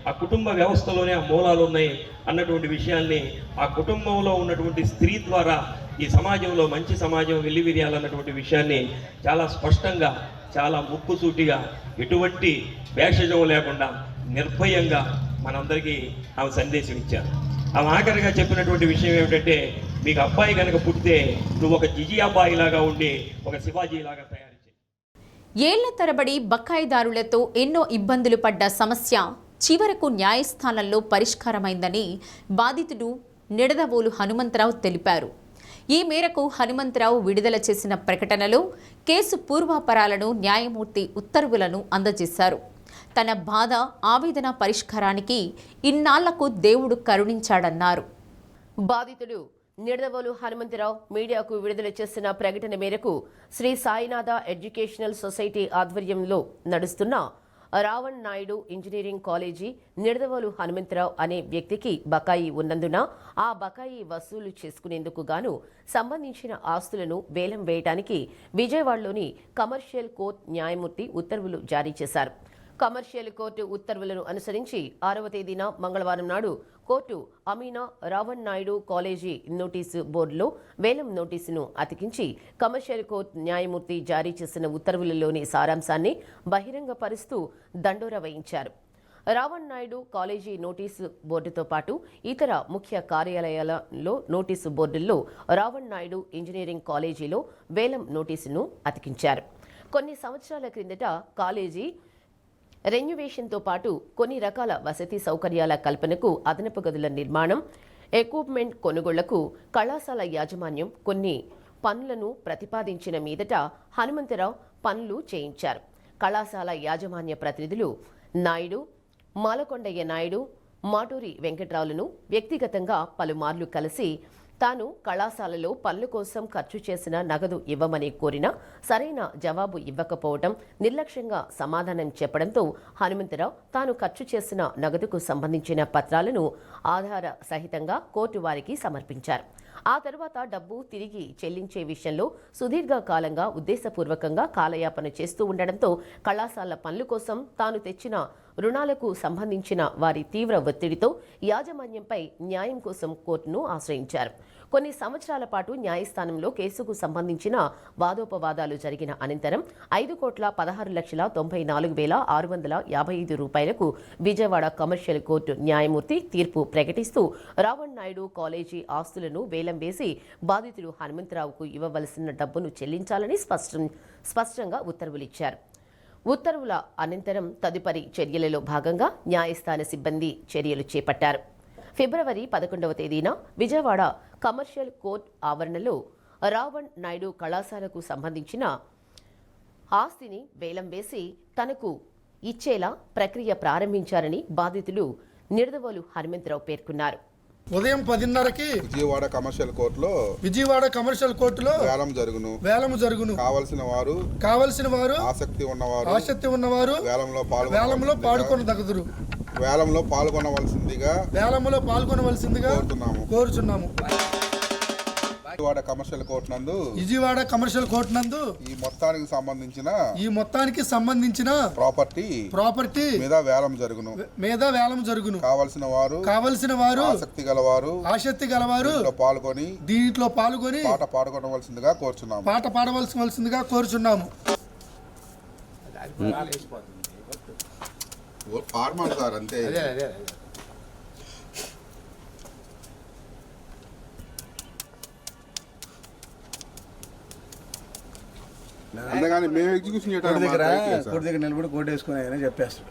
H: ఆ కుటుంబ వ్యవస్థలోనే ఆ మూలాలు ఉన్నాయి అన్నటువంటి విషయాల్ని ఆ కుటుంబంలో ఉన్నటువంటి స్త్రీ ద్వారా ఈ సమాజంలో మంచి సమాజం వెల్లివిరియాలన్నటువంటి విషయాన్ని చాలా స్పష్టంగా, చాలా ముక్కుసూటిగా, ఎటువంటి భేషజం లేకుండా నిర్భయంగా మనందరికీ ఆమె సందేశం ఇచ్చారు. ఆమె ఆఖరిగా చెప్పినటువంటి విషయం ఏమిటంటే, మీకు అబ్బాయి కనుక పుట్టితే నువ్వు ఒక జిజి అబ్బాయిలాగా ఉండి ఒక శివాజీలాగా తయారు చేయి.
A: ఏళ్ల తరబడి బకాయిదారులతో ఎన్నో ఇబ్బందులు పడ్డ సమస్య చివరకు న్యాయస్థానంలో పరిష్కారమైందని బాధితుడు నిడదవోలు హనుమంతరావు తెలిపారు. ఈ మేరకు హనుమంతరావు విడుదల చేసిన ప్రకటనలో కేసు పూర్వాపరాలను, న్యాయమూర్తి ఉత్తర్వులను అందజేశారు. తన బాధ, ఆవేదన పరిష్కారానికి ఇన్నాళ్లకు దేవుడు కరుణించాడన్నారు.
I: బాధితుడు నిడదవోలు హనుమంతరావు మీడియాకు విడుదల చేసిన ప్రకటన మేరకు శ్రీ సాయినాథ ఎడ్యుకేషనల్ సొసైటీ ఆధ్వర్యంలో నడుస్తున్న రావణ్ నాయుడు ఇంజనీరింగ్ కాలేజీ నిడదవోలు హనుమంతరావు అనే వ్యక్తికి బకాయి ఉన్నందున ఆ బకాయి వసూలు చేసుకునేందుకు గాను సంబంధించిన ఆస్తులను వేలం వేయడానికి విజయవాడలోని కమర్షియల్ కోర్టు న్యాయమూర్తి ఉత్తర్వులు జారీ చేశారు. కమర్షియల్ కోర్టు ఉత్తర్వులను అనుసరించి 6వ తేదీన మంగళవారం నాడు కోర్టు అమీనా రావణ్ నాయుడు కాలేజీ నోటీసు బోర్డులో వేలం నోటీసును అతికించి కమర్షియల్ కోర్టు న్యాయమూర్తి జారీ చేసిన ఉత్తర్వులలోని సారాంశాన్ని బహిరంగపరుస్తూ దండోరా వేయించారు. రావణ్ నాయుడు కాలేజీ నోటీసు బోర్డుతో పాటు ఇతర ముఖ్య కార్యాలయాలలో నోటీసు బోర్డుల్లో రావణ్ నాయుడు ఇంజనీరింగ్ కాలేజీలో వేలం నోటీసును అతికించారు. కొన్ని సంవత్సరాల క్రిందట కాలేజీ రెన్యువేషన్తో పాటు కొన్ని రకాల వసతి సౌకర్యాల కల్పనకు అదనపు గదుల నిర్మాణం, ఎక్విప్మెంట్ కొనుగోళ్లకు కళాశాల యాజమాన్యం కొన్ని పనులను ప్రతిపాదించిన మీదట హనుమంతరావు పనులు చేయించారు. కళాశాల యాజమాన్య ప్రతినిధులు నాయుడు, మాలకొండయ్య నాయుడు, మాటూరి వెంకట్రావులను వ్యక్తిగతంగా పలుమార్లు కలిసి తాను కళాశాలలో పనుల కోసం ఖర్చు చేసిన నగదు ఇవ్వమని కోరినా సరైన జవాబు ఇవ్వకపోవడం, నిర్లక్ష్యంగా సమాధానం చెప్పడంతో హనుమంతరావు తాను ఖర్చు చేసిన నగదుకు సంబంధించిన పత్రాలను ఆధార సహితంగా కోర్టు వారికి సమర్పించారు. ఆ తర్వాత డబ్బు తిరిగి చెల్లించే విషయంలో సుదీర్ఘకాలంగా ఉద్దేశపూర్వకంగా కాలయాపన చేస్తూ ఉండడంతో కళాశాల పనుల కోసం తాను తెచ్చిన రుణాలకు సంబంధించిన వారి తీవ్ర ఒత్తిడితో యాజమాన్యంపై న్యాయం కోసం కోర్టును ఆశ్రయించారు. కొన్ని సంవత్సరాల పాటు న్యాయస్థానంలో కేసుకు సంబంధించిన వాదోపవాదాలు జరిగిన అనంతరం 5,16,94,655 రూపాయలకు విజయవాడ కమర్షియల్ కోర్టు న్యాయమూర్తి తీర్పు ప్రకటిస్తూ రావణ్ నాయుడు కాలేజీ ఆస్తులను వేలం వేసి బాధితుడు హనుమంతరావుకు ఇవ్వవలసిన డబ్బును చెల్లించాలని స్పష్టంగా ఉత్తర్వులిచ్చారు. ఉత్తర్వుల అనంతరం తదుపరి చర్యలలో భాగంగా న్యాయస్థాన సిబ్బంది చర్యలు చేపట్టారు. ఫిబ్రవరి 11వ తేదీన విజయవాడ కమర్షియల్ కోర్టు ఆవరణలో రావణ్ నాయుడు కళాశాలకు సంబంధించిన ఆస్తిని వేలం వేసి తనకు ఇచ్చేలా ప్రక్రియ ప్రారంభించారని బాధితులు నిడదవోలు హనుమంతరావు పేర్కొన్నారు.
M: ఉదయం 10:30కి విజయవాడ కమర్షియల్ కోర్టులో వేలం జరుగును. కావలసిన వారు ఆసక్తి ఉన్నవారు వేలంలో పాల్గొనదగుదురు. వేలంలో పాల్గొనవలసిందిగా కోరుచున్నాము. విజయవాడ కమర్షియల్ కోర్టు నందు ఈ మొత్తానికి సంబంధించిన ప్రాపర్టీ మీద వేలం జరుగును. కావలసిన వారు ఆసక్తి గలవారు దీంట్లో పాల్గొని పాట పాడవలసిందిగా కోరుచున్నాము. ఫార్మల్ సార్ అంతే. అందుకని మేము ఎగ్జిక్యూషన్ చేయడానికి కోర్టు దగ్గర నిలబడి కోర్టు వేసుకుని చెప్పేస్తాడు.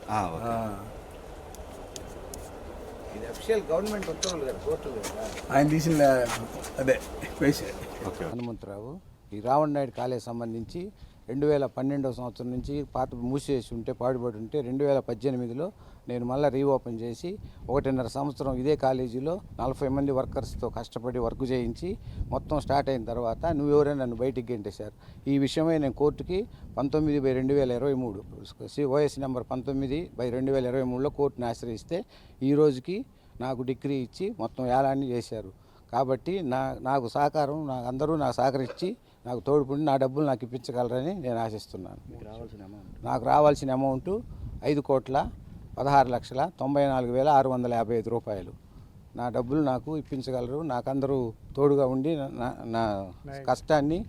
M: గవర్నమెంట్ ఆయన తీసిన అదే
K: హనుమంతరావు ఈ రావణ్ నాయుడు కాలేజ్ సంబంధించి 2012వ సంవత్సరం నుంచి పాత మూసేసి ఉంటే పాడుబడి ఉంటే 2018లో నేను మళ్ళీ రీఓపెన్ చేసి 1.5 సంవత్సరం ఇదే కాలేజీలో 40 మంది వర్కర్స్తో కష్టపడి వర్క్ చేయించి మొత్తం స్టార్ట్ అయిన తర్వాత నువ్వెవరైనా నన్ను బయటికి గెంటేశారు. ఈ విషయమై నేను కోర్టుకి 19/2023 ఓఎస్ నెంబర్ 19/2023లో కోర్టుని ఆశ్రయిస్తే ఈ రోజుకి నాకు డిగ్రీ ఇచ్చి మొత్తం ఏలాన్ని చేశారు. కాబట్టి నాకు సహకారం అందరూ నాకు సహకరించి నాకు తోడుపడి నా డబ్బులు నాకు ఇప్పించగలరని నేను ఆశిస్తున్నాను. నాకు రావాల్సిన అమౌంట్ 5,16,94,655 రూపాయలు. నా డబ్బులు నాకు ఇప్పించగలరు. నాకు అందరూ తోడుగా ఉండి నా కష్టాన్ని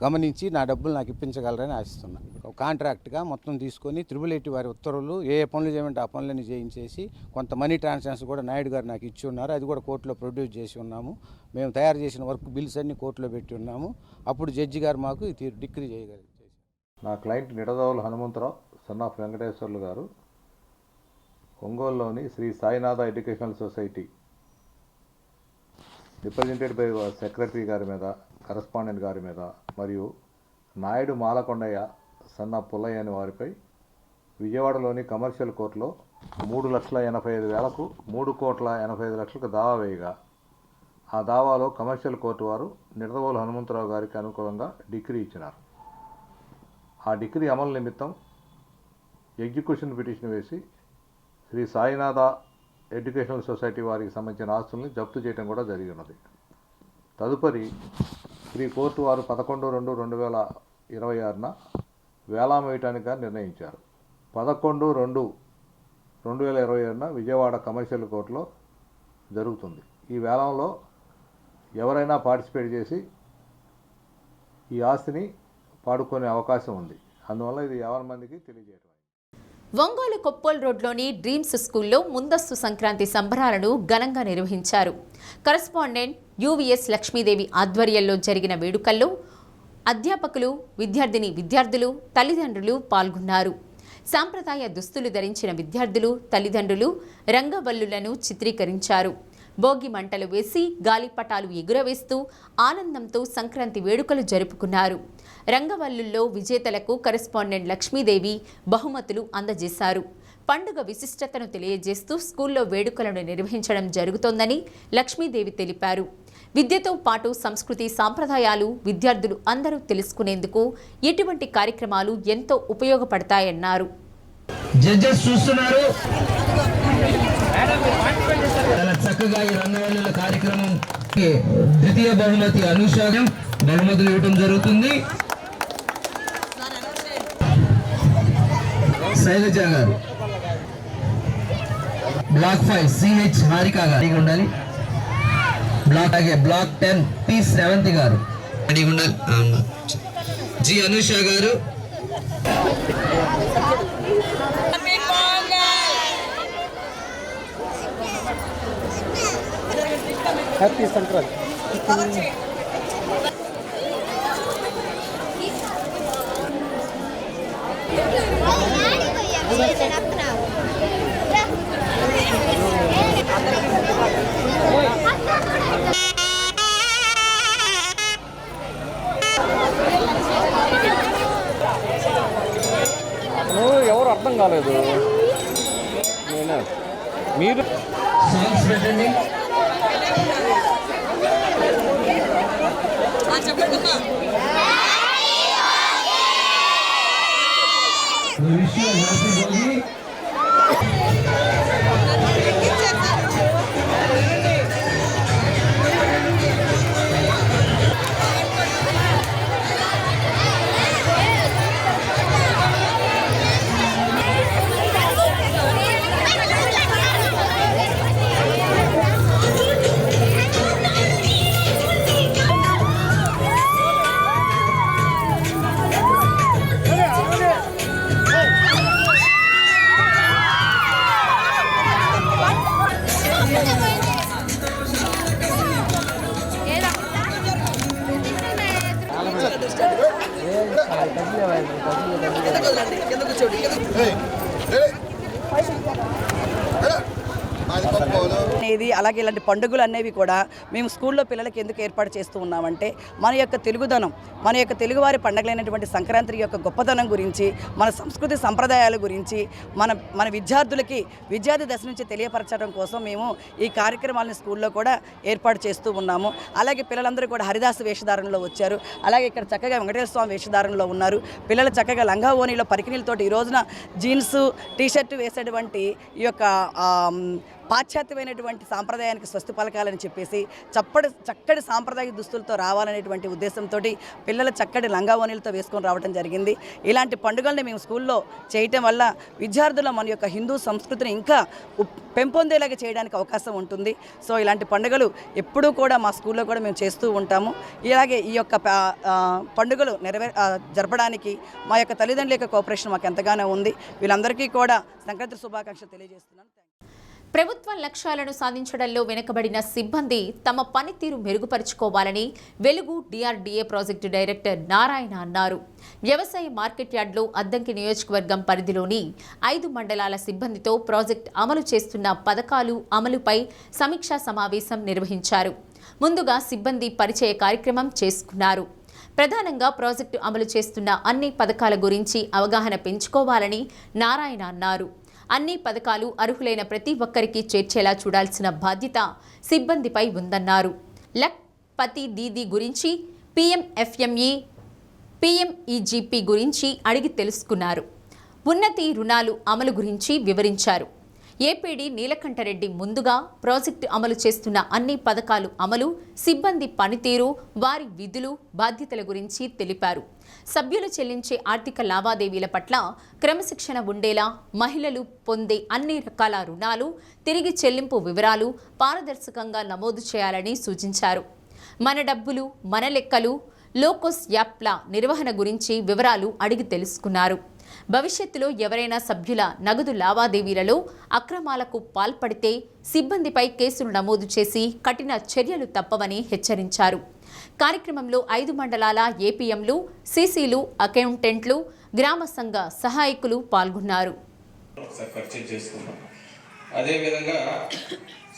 K: గమనించి నా డబ్బులు నాకు ఇప్పించగలరని ఆశిస్తున్నాను. కాంట్రాక్ట్గా మొత్తం తీసుకొని 888 వారి ఉత్తర్వులు ఏ పనులు చేయమంటే ఆ పనులని చేయించేసి కొంత మనీ ట్రాన్సాక్షన్స్ కూడా నాయుడు గారు నాకు ఇచ్చి ఉన్నారు. అది కూడా కోర్టులో ప్రొడ్యూస్ చేసి ఉన్నాము. మేము తయారు చేసిన వర్క్ బిల్స్ అన్ని కోర్టులో పెట్టి ఉన్నాము. అప్పుడు జడ్జి గారు మాకు డిగ్రీ చేయగలిగారు.
N: నా client Nidadavolu Hanumantharao son of Venkateswarlu గారు ఒంగోలులోని Sri Sainatha educational society represented by secretary గారి మీద, కరస్పాండెంట్ గారి మీద మరియు నాయుడు మాలకొండయ్య సన్న పుల్లయ్య అని వారిపై విజయవాడలోని కమర్షియల్ కోర్టులో 3,85,000కు 3,85,00,000కు దావా వేయగా ఆ దావాలో కమర్షియల్ కోర్టు వారు నిడదవోలు హనుమంతరావు గారికి అనుకూలంగా డిగ్రీ ఇచ్చినారు. ఆ డిగ్రీ అమలు నిమిత్తం ఎగ్జిక్యూషన్ పిటిషన్ వేసి శ్రీ సాయినాథ ఎడ్యుకేషనల్ సొసైటీ వారికి సంబంధించిన ఆస్తుల్ని జప్తు చేయడం కూడా జరిగి ఉన్నది. తదుపరి శ్రీ కోర్టు వారు 11/2/2026న వేలం వేయటానికి నిర్ణయించారు. 11/2/2026న విజయవాడ కమర్షియల్ కోర్టులో జరుగుతుంది. ఈ వేలంలో ఎవరైనా పార్టిసిపేట్ చేసి ఈ ఆస్తిని పాడుకునే అవకాశం ఉంది. అందువల్ల ఇది 50 మందికి తెలియజేయడం.
A: ఒంగోలు కొప్పోల్ రోడ్లోని డ్రీమ్స్ స్కూల్లో ముందస్తు సంక్రాంతి సంబరాలను ఘనంగా నిర్వహించారు. కరస్పాండెంట్ యువిఎస్ లక్ష్మీదేవి ఆధ్వర్యంలో జరిగిన వేడుకల్లో అధ్యాపకులు, విద్యార్థులు, తల్లిదండ్రులు పాల్గొన్నారు. సాంప్రదాయ దుస్తులు ధరించిన విద్యార్థులు తల్లిదండ్రులు రంగవల్లులను చిత్రీకరించారు. భోగి మంటలు వేసి గాలిపటాలు ఎగురవేస్తూ ఆనందంతో సంక్రాంతి వేడుకలు జరుపుకున్నారు. రంగవల్లుల్లో విజేతలకు కరెస్పాండెంట్ లక్ష్మీదేవి బహుమతులు అందజేశారు. పండుగ విశిష్టతను తెలియజేస్తూ స్కూల్లో వేడుకలను నిర్వహించడం జరుగుతోందని లక్ష్మీదేవి తెలిపారు. విద్యతో పాటు సంస్కృతి సాంప్రదాయాలు విద్యార్థులు అందరూ తెలుసుకునేందుకు ఇటువంటి కార్యక్రమాలు ఎంతో ఉపయోగపడతాయన్నారు.
O: జడ్జెస్ చూస్తున్నారు, చాలా చక్కగా ఈ రంగవల్లుల కార్యక్రమం ద్వితీయ బహుమతి అనుషాగం బహుమతులు ఇవ్వడం జరుగుతుంది. శైలజ గారు, బ్లాక్ 5 సిహెచ్ హారిక గారు ఉండాలి. బ్లాక్ 10 టి శ్రవంతి గారు ఉండాలి. జి అనుష గారు,
G: హ్యాపీ సంక్రాంతి. ఎవరు అర్థం కాలేదు. మీరు
O: సాంగ్స్ పెట్టండి.
P: అనేది అలాగే ఇలాంటి పండుగలు అనేవి కూడా మేము స్కూల్లో పిల్లలకి ఎందుకు ఏర్పాటు చేస్తూ ఉన్నామంటే మన యొక్క తెలుగుదనం, మన యొక్క తెలుగువారి పండుగలైనటువంటి సంక్రాంతి యొక్క గొప్పదనం గురించి, మన సంస్కృతి సంప్రదాయాల గురించి మన విద్యార్థులకి విద్యార్థి దశ నుంచి తెలియపరచడం కోసం మేము ఈ కార్యక్రమాలను స్కూల్లో కూడా ఏర్పాటు చేస్తూ ఉన్నాము. అలాగే పిల్లలందరూ కూడా హరిదాసు వేషధారణలో వచ్చారు. అలాగే ఇక్కడ చక్కగా వెంకటేశ్వర స్వామి వేషధారణలో ఉన్నారు. పిల్లలు చక్కగా లంగా ఓనీలో పరికిణీలతోటి ఈ రోజున జీన్స్ టీషర్టు వేసేటువంటి ఈ యొక్క పాశ్చాత్యమైనటువంటి సాంప్రదాయానికి స్వస్తి పలకాలని చెప్పేసి చక్కటి సాంప్రదాయ దుస్తులతో రావాలనేటువంటి ఉద్దేశంతో పిల్లలు చక్కటి లంగావోనీలతో వేసుకొని రావడం జరిగింది. ఇలాంటి పండుగల్ని మేము స్కూల్లో చేయటం వల్ల విద్యార్థుల మన యొక్క హిందూ సంస్కృతిని ఇంకా పెంపొందేలాగా చేయడానికి అవకాశం ఉంటుంది. సో ఇలాంటి పండుగలు ఎప్పుడూ కూడా మా స్కూల్లో కూడా మేము చేస్తూ ఉంటాము. ఇలాగే ఈ యొక్క పండుగలు జరపడానికి మా యొక్క తల్లిదండ్రుల యొక్క కోఆపరేషన్ మాకు ఎంతగానో ఉంది. వీళ్ళందరికీ కూడా సంక్రాంతి శుభాకాంక్షలు తెలియజేస్తున్నాను.
A: ప్రభుత్వ లక్ష్యాలను సాధించడంలో వెనుకబడిన సిబ్బంది తమ పనితీరు మెరుగుపరుచుకోవాలని వెలుగు డిఆర్డీఏ ప్రాజెక్టు డైరెక్టర్ నారాయణ అన్నారు. వ్యవసాయ మార్కెట్ యార్డ్లో అద్దంకి నియోజకవర్గం పరిధిలోని 5 మండలాల సిబ్బందితో ప్రాజెక్టు అమలు చేస్తున్న పథకాలు అమలుపై సమీక్షా సమావేశం నిర్వహించారు. ముందుగా సిబ్బంది పరిచయ కార్యక్రమం చేసుకున్నారు. ప్రధానంగా ప్రాజెక్టు అమలు చేస్తున్న అన్ని పథకాల గురించి అవగాహన పెంచుకోవాలని నారాయణ అన్నారు. అన్ని పథకాలు అర్హులైన ప్రతి ఒక్కరికి చేర్చేలా చూడాల్సిన బాధ్యత సిబ్బందిపై ఉందన్నారు. లక్ పతి దీదీ గురించి, PMFME, PMEGP గురించి అడిగి తెలుసుకున్నారు. ఉన్నతి రుణాలు అమలు గురించి వివరించారు. ఏపీడీ నీలకంఠరెడ్డి ముందుగా ప్రాజెక్టు అమలు చేస్తున్న అన్ని పథకాలు అమలు, సిబ్బంది పనితీరు, వారి విధులు, బాధ్యతల గురించి తెలిపారు. సభ్యులు చెల్లించే ఆర్థిక లావాదేవీల పట్ల క్రమశిక్షణ ఉండేలా మహిళలు పొందే అన్ని రకాల రుణాలు తిరిగి చెల్లింపు వివరాలు పారదర్శకంగా నమోదు చేయాలని సూచించారు. మన డబ్బులు మన లెక్కలు లోకోస్ యాప్ల నిర్వహణ గురించి వివరాలు అడిగి తెలుసుకున్నారు. భవిష్యత్తులో ఎవరైనా సభ్యుల నగదు లావాదేవీలలో అక్రమాలకు పాల్పడితే సిబ్బందిపై కేసులు నమోదు చేసి కఠిన చర్యలు తప్పవని హెచ్చరించారు. కార్యక్రమంలో 5 మండలాల ఏపీఎంలు, సీసీలు, అకౌంటెంట్లు, గ్రామ సంఘ సహాయకులు పాల్గొన్నారు.
Q: అదేవిధంగా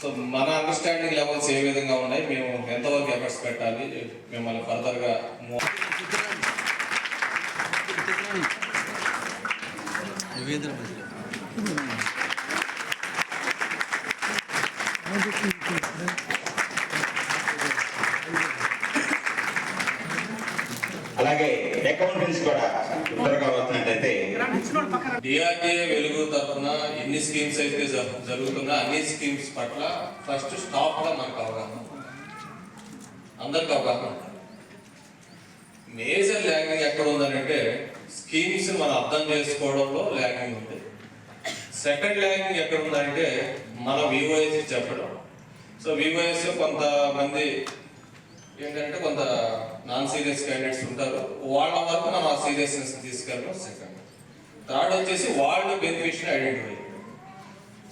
Q: సో మన అండర్స్టాండింగ్ లెవెల్స్ ఏ విధంగా ఉన్నాయి, మేము ఎంతవరకు ఎఫర్ట్స్ పెట్టాలి, మిమ్మల్ని ఫర్దర్గా
R: అలాగే అకౌంటెంట్స్ కూడా త్వరగా వస్తున్నట్టయితే
Q: డిఆర్డీఏ వెలుగు తరఫున ఎన్ని స్కీమ్స్ అయితే జరుగుతుందో అన్ని స్కీమ్స్ పట్ల ఫస్ట్ స్టాఫ్గా మనకు అవగాహన, అందరికి అవగాహన. మేజర్ ల్యాగింగ్ ఎక్కడ ఉందనంటే స్కీమ్స్ మనం అర్థం చేసుకోవడంలో ల్యాగింగ్ ఉంది. సెకండ్ ల్యాగింగ్ ఎక్కడ ఉందంటే మన వివోఎస్ చెప్పడం. సో వివోఎస్ కొంతమంది ఏంటంటే కొంత నాన్ సీరియస్ క్యాండిడేట్స్ ఉంటారు, వాళ్ళ వరకు మనం ఆ సీరియస్నెస్ తీసుకెళ్ళడం సెకండ్. థర్డ్ వచ్చేసి వాళ్ళు బెనిఫిషియల్ ఐడెంటిఫై.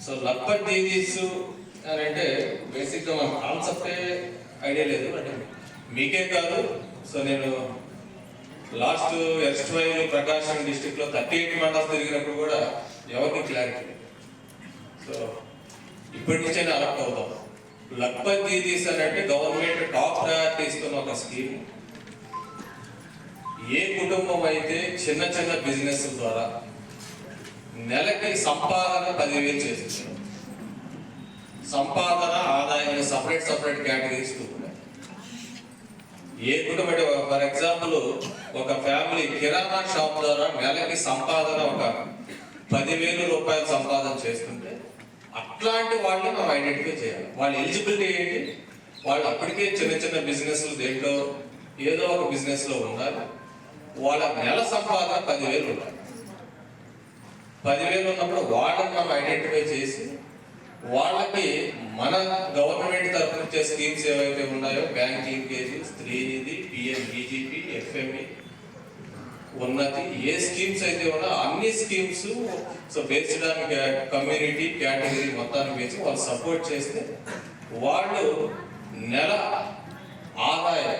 Q: సో లక్పత్ దీదీస్ అని అంటే బేసిక్గా మన కాన్సెప్టే ఐడియా లేదు, అంటే మీకే కాదు. సో నేను లాస్ట్ ఎక్స్ట్రైల్ ప్రకాశం డిస్టిక్లో 38 మండలాలు తిరిగినప్పుడు కూడా ఎవరికి క్లారిటీ లేదు. సో ఇప్పటి నుంచే అలర్ట్ అవుతాం. లక్పత్ దీదీస్ అని అంటే గవర్నమెంట్ టాప్ ప్రయారిటీ ఇస్తున్న ఒక స్కీమ్. ఏ కుటుంబం అయితే చిన్న చిన్న బిజినెస్ ద్వారా నెలకి సంపాదన 10,000 చేస్తుంది, సంపాదన ఆదాయాన్ని సపరేట్ కేటగిరీస్ ఉన్నాయి. ఏ కుటుంబం అంటే ఫర్ ఎగ్జాంపుల్ ఒక ఫ్యామిలీ కిరాణా షాప్ ద్వారా నెలకి సంపాదన ఒక 10,000 రూపాయలు సంపాదన చేస్తుంటే అట్లాంటి వాళ్ళని మనం ఐడెంటిఫై చేయాలి. వాళ్ళ ఎలిజిబిలిటీ ఏంటి, వాళ్ళు అప్పటికే చిన్న చిన్న బిజినెస్లు దేంట్లో ఏదో ఒక బిజినెస్లో ఉండాలి, వాళ్ళ నెల సంపాదన 10,000 ఉండాలి. 10,000 ఉన్నప్పుడు వాళ్ళని మనం ఐడెంటిఫై చేసి వాళ్ళకి మన గవర్నమెంట్ తరఫున ఇచ్చే స్కీమ్స్ ఏవైతే ఉన్నాయో బ్యాంక్ లింకేజ్, స్త్రీనిధి, పిఎంబీజీపీ, ఎఫ్ఎంఈ, ఉన్నతి, ఏ స్కీమ్స్ అయితే ఉన్నా అన్ని schemes so based on community category మొత్తాన్ని వేసి వాళ్ళు సపోర్ట్ చేస్తే వాళ్ళు నెల ఆదాయం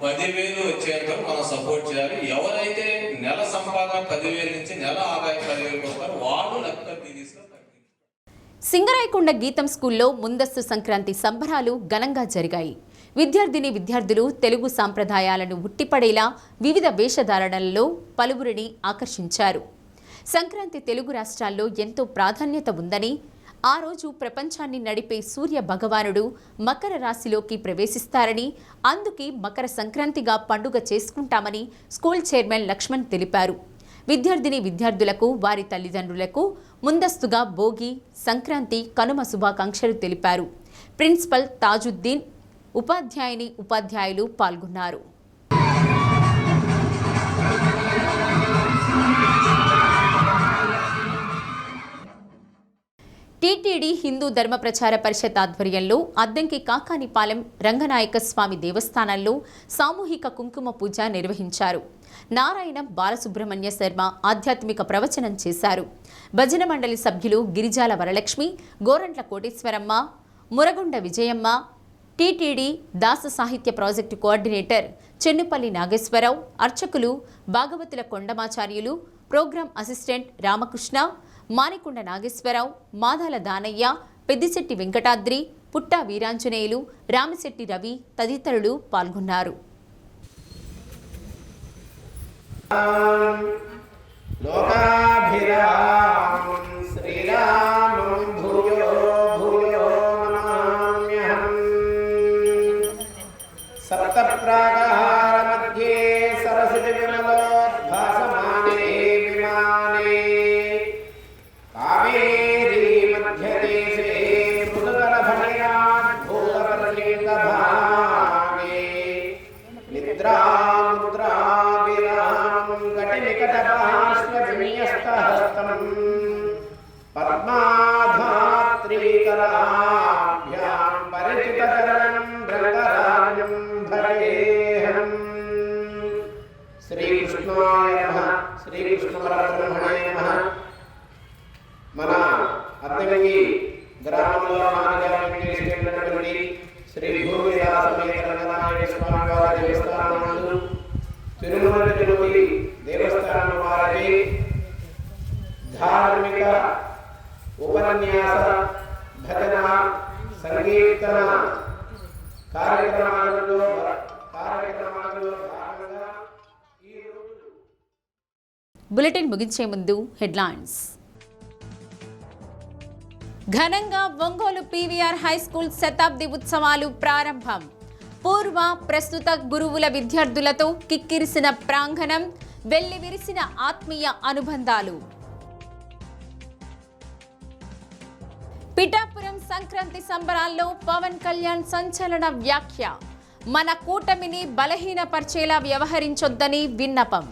Q: 10,000 వచ్చేంత మనం సపోర్ట్ చేయాలి. ఎవరైతే నెల సంపాదన 10,000 నుంచి నెల ఆదాయం 10,000 వస్తారు వాళ్ళు లక్పత్ దీదీస్గా.
A: సింగరాయకొండ గీతం స్కూల్లో ముందస్తు సంక్రాంతి సంబరాలు ఘనంగా జరిగాయి. విద్యార్థులు తెలుగు సాంప్రదాయాలను ఉట్టిపడేలా వివిధ వేషధారణలలో పలువురిని ఆకర్షించారు. సంక్రాంతి తెలుగు రాష్ట్రాల్లో ఎంతో ప్రాధాన్యత ఉందని, ఆ రోజు ప్రపంచాన్ని నడిపే సూర్య భగవానుడు మకర రాశిలోకి ప్రవేశిస్తారని, అందుకే మకర సంక్రాంతిగా పండుగ చేసుకుంటామని స్కూల్ చైర్మన్ లక్ష్మణ్ తెలిపారు. విద్యార్థులకు వారి తల్లిదండ్రులకు ముందస్తుగా భోగి, సంక్రాంతి, కనుమ శుభాకాంక్షలు తెలిపారు. ప్రిన్సిపల్ తాజుద్దీన్, ఉపాధ్యాయులు పాల్గొన్నారు. టీటీడీ హిందూ ధర్మ ప్రచార పరిషత్ ఆధ్వర్యంలో అద్దంకి కాకానిపాలెం రంగనాయక స్వామి దేవస్థానంలో సామూహిక కుంకుమ పూజ నిర్వహించారు. నారాయణ బాలసుబ్రహ్మణ్య శర్మ ఆధ్యాత్మిక ప్రవచనం చేశారు. భజన మండలి సభ్యులు గిరిజాల వరలక్ష్మి, గోరంట్ల కోటేశ్వరమ్మ, మురగొండ విజయమ్మ, టీటీడీ దాస సాహిత్య ప్రాజెక్టు కోఆర్డినేటర్ చెన్నుపల్లి నాగేశ్వరరావు, అర్చకులు భాగవతుల కొండమాచార్యులు, ప్రోగ్రాం అసిస్టెంట్ రామకృష్ణ, మానికొండ నాగేశ్వరరావు, మాదాల దానయ్య, పెద్దిశెట్టి వెంకటాద్రి, పుట్టా వీరాంజనేయులు, రామిశెట్టి రవి తదితరులు పాల్గొన్నారు.
S: సప్తప్రాకార మధ్యే సరస్వతి విమలోద్భాసమానే విమానే కావేరీ మధ్యదేశే మృదుకరభటయాద్భూతపర్లింగభాగే నిద్రాముద్రాభిరామం ఘటినికటపార్శ్వవిన్యస్తహస్తం పద్మాధాత్రీకరాభ్యాం పరిచితచరణం భృంగరాజం భరేహం. శ్రీకృష్ణాయ నమః. శ్రీకృష్ణపరబ్రహ్మణే నమః. మన అద్దెకి గ్రామంలో నాన్నగారి శ్రీ భూమిరాసమేత రంగనాయక స్వామి వారి దేవస్థానం తిరుమల తిరుపతి దేవస్థానం వారి ధార్మిక ఉపన్యాస భజన సంకీర్తన కార్యక్రమాలలో భాగంగా
A: బులెటిన్ ముగించే ముందు హెడ్లైన్స్. ఘనంగా ఒంగోలు పీవీఆర్ హై స్కూల్ శతాబ్ది ఉత్సవాలు ప్రారంభం. పూర్వ ప్రస్తుత గురువుల విద్యార్థులతో కిక్కిరిసిన ప్రాంగణం, వెల్లివిరిసిన ఆత్మీయ అనుబంధాలు. పిఠాపురం సంక్రాంతి సంబరాల్లో పవన్ కళ్యాణ్ సంచలన వ్యాఖ్య. మన కూటమిని బలహీనపరిచేలా వ్యవహరించొద్దని విన్నపం.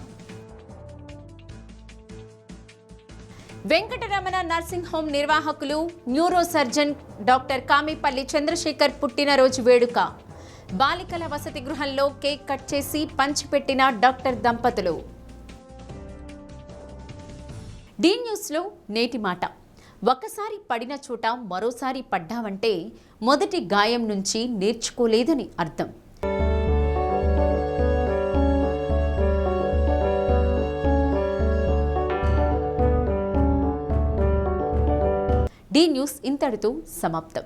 A: వెంకటరమణ నర్సింగ్ హోం నిర్వాహకులు neuro surgeon doctor Kamipalli Chandrasekhar పుట్టినరోజు వేడుక. బాలికల వసతి గృహంలో కేక్ కట్ చేసి పంచిపెట్టిన డాక్టర్ దంపతులు. డి న్యూస్లో నేటి మాట. ఒకసారి పడిన చోట మరోసారి పడ్డావంటే మొదటి గాయం నుంచి నేర్చుకోలేదని అర్థం. డి న్యూస్ ఇంతటితో సమాప్తం.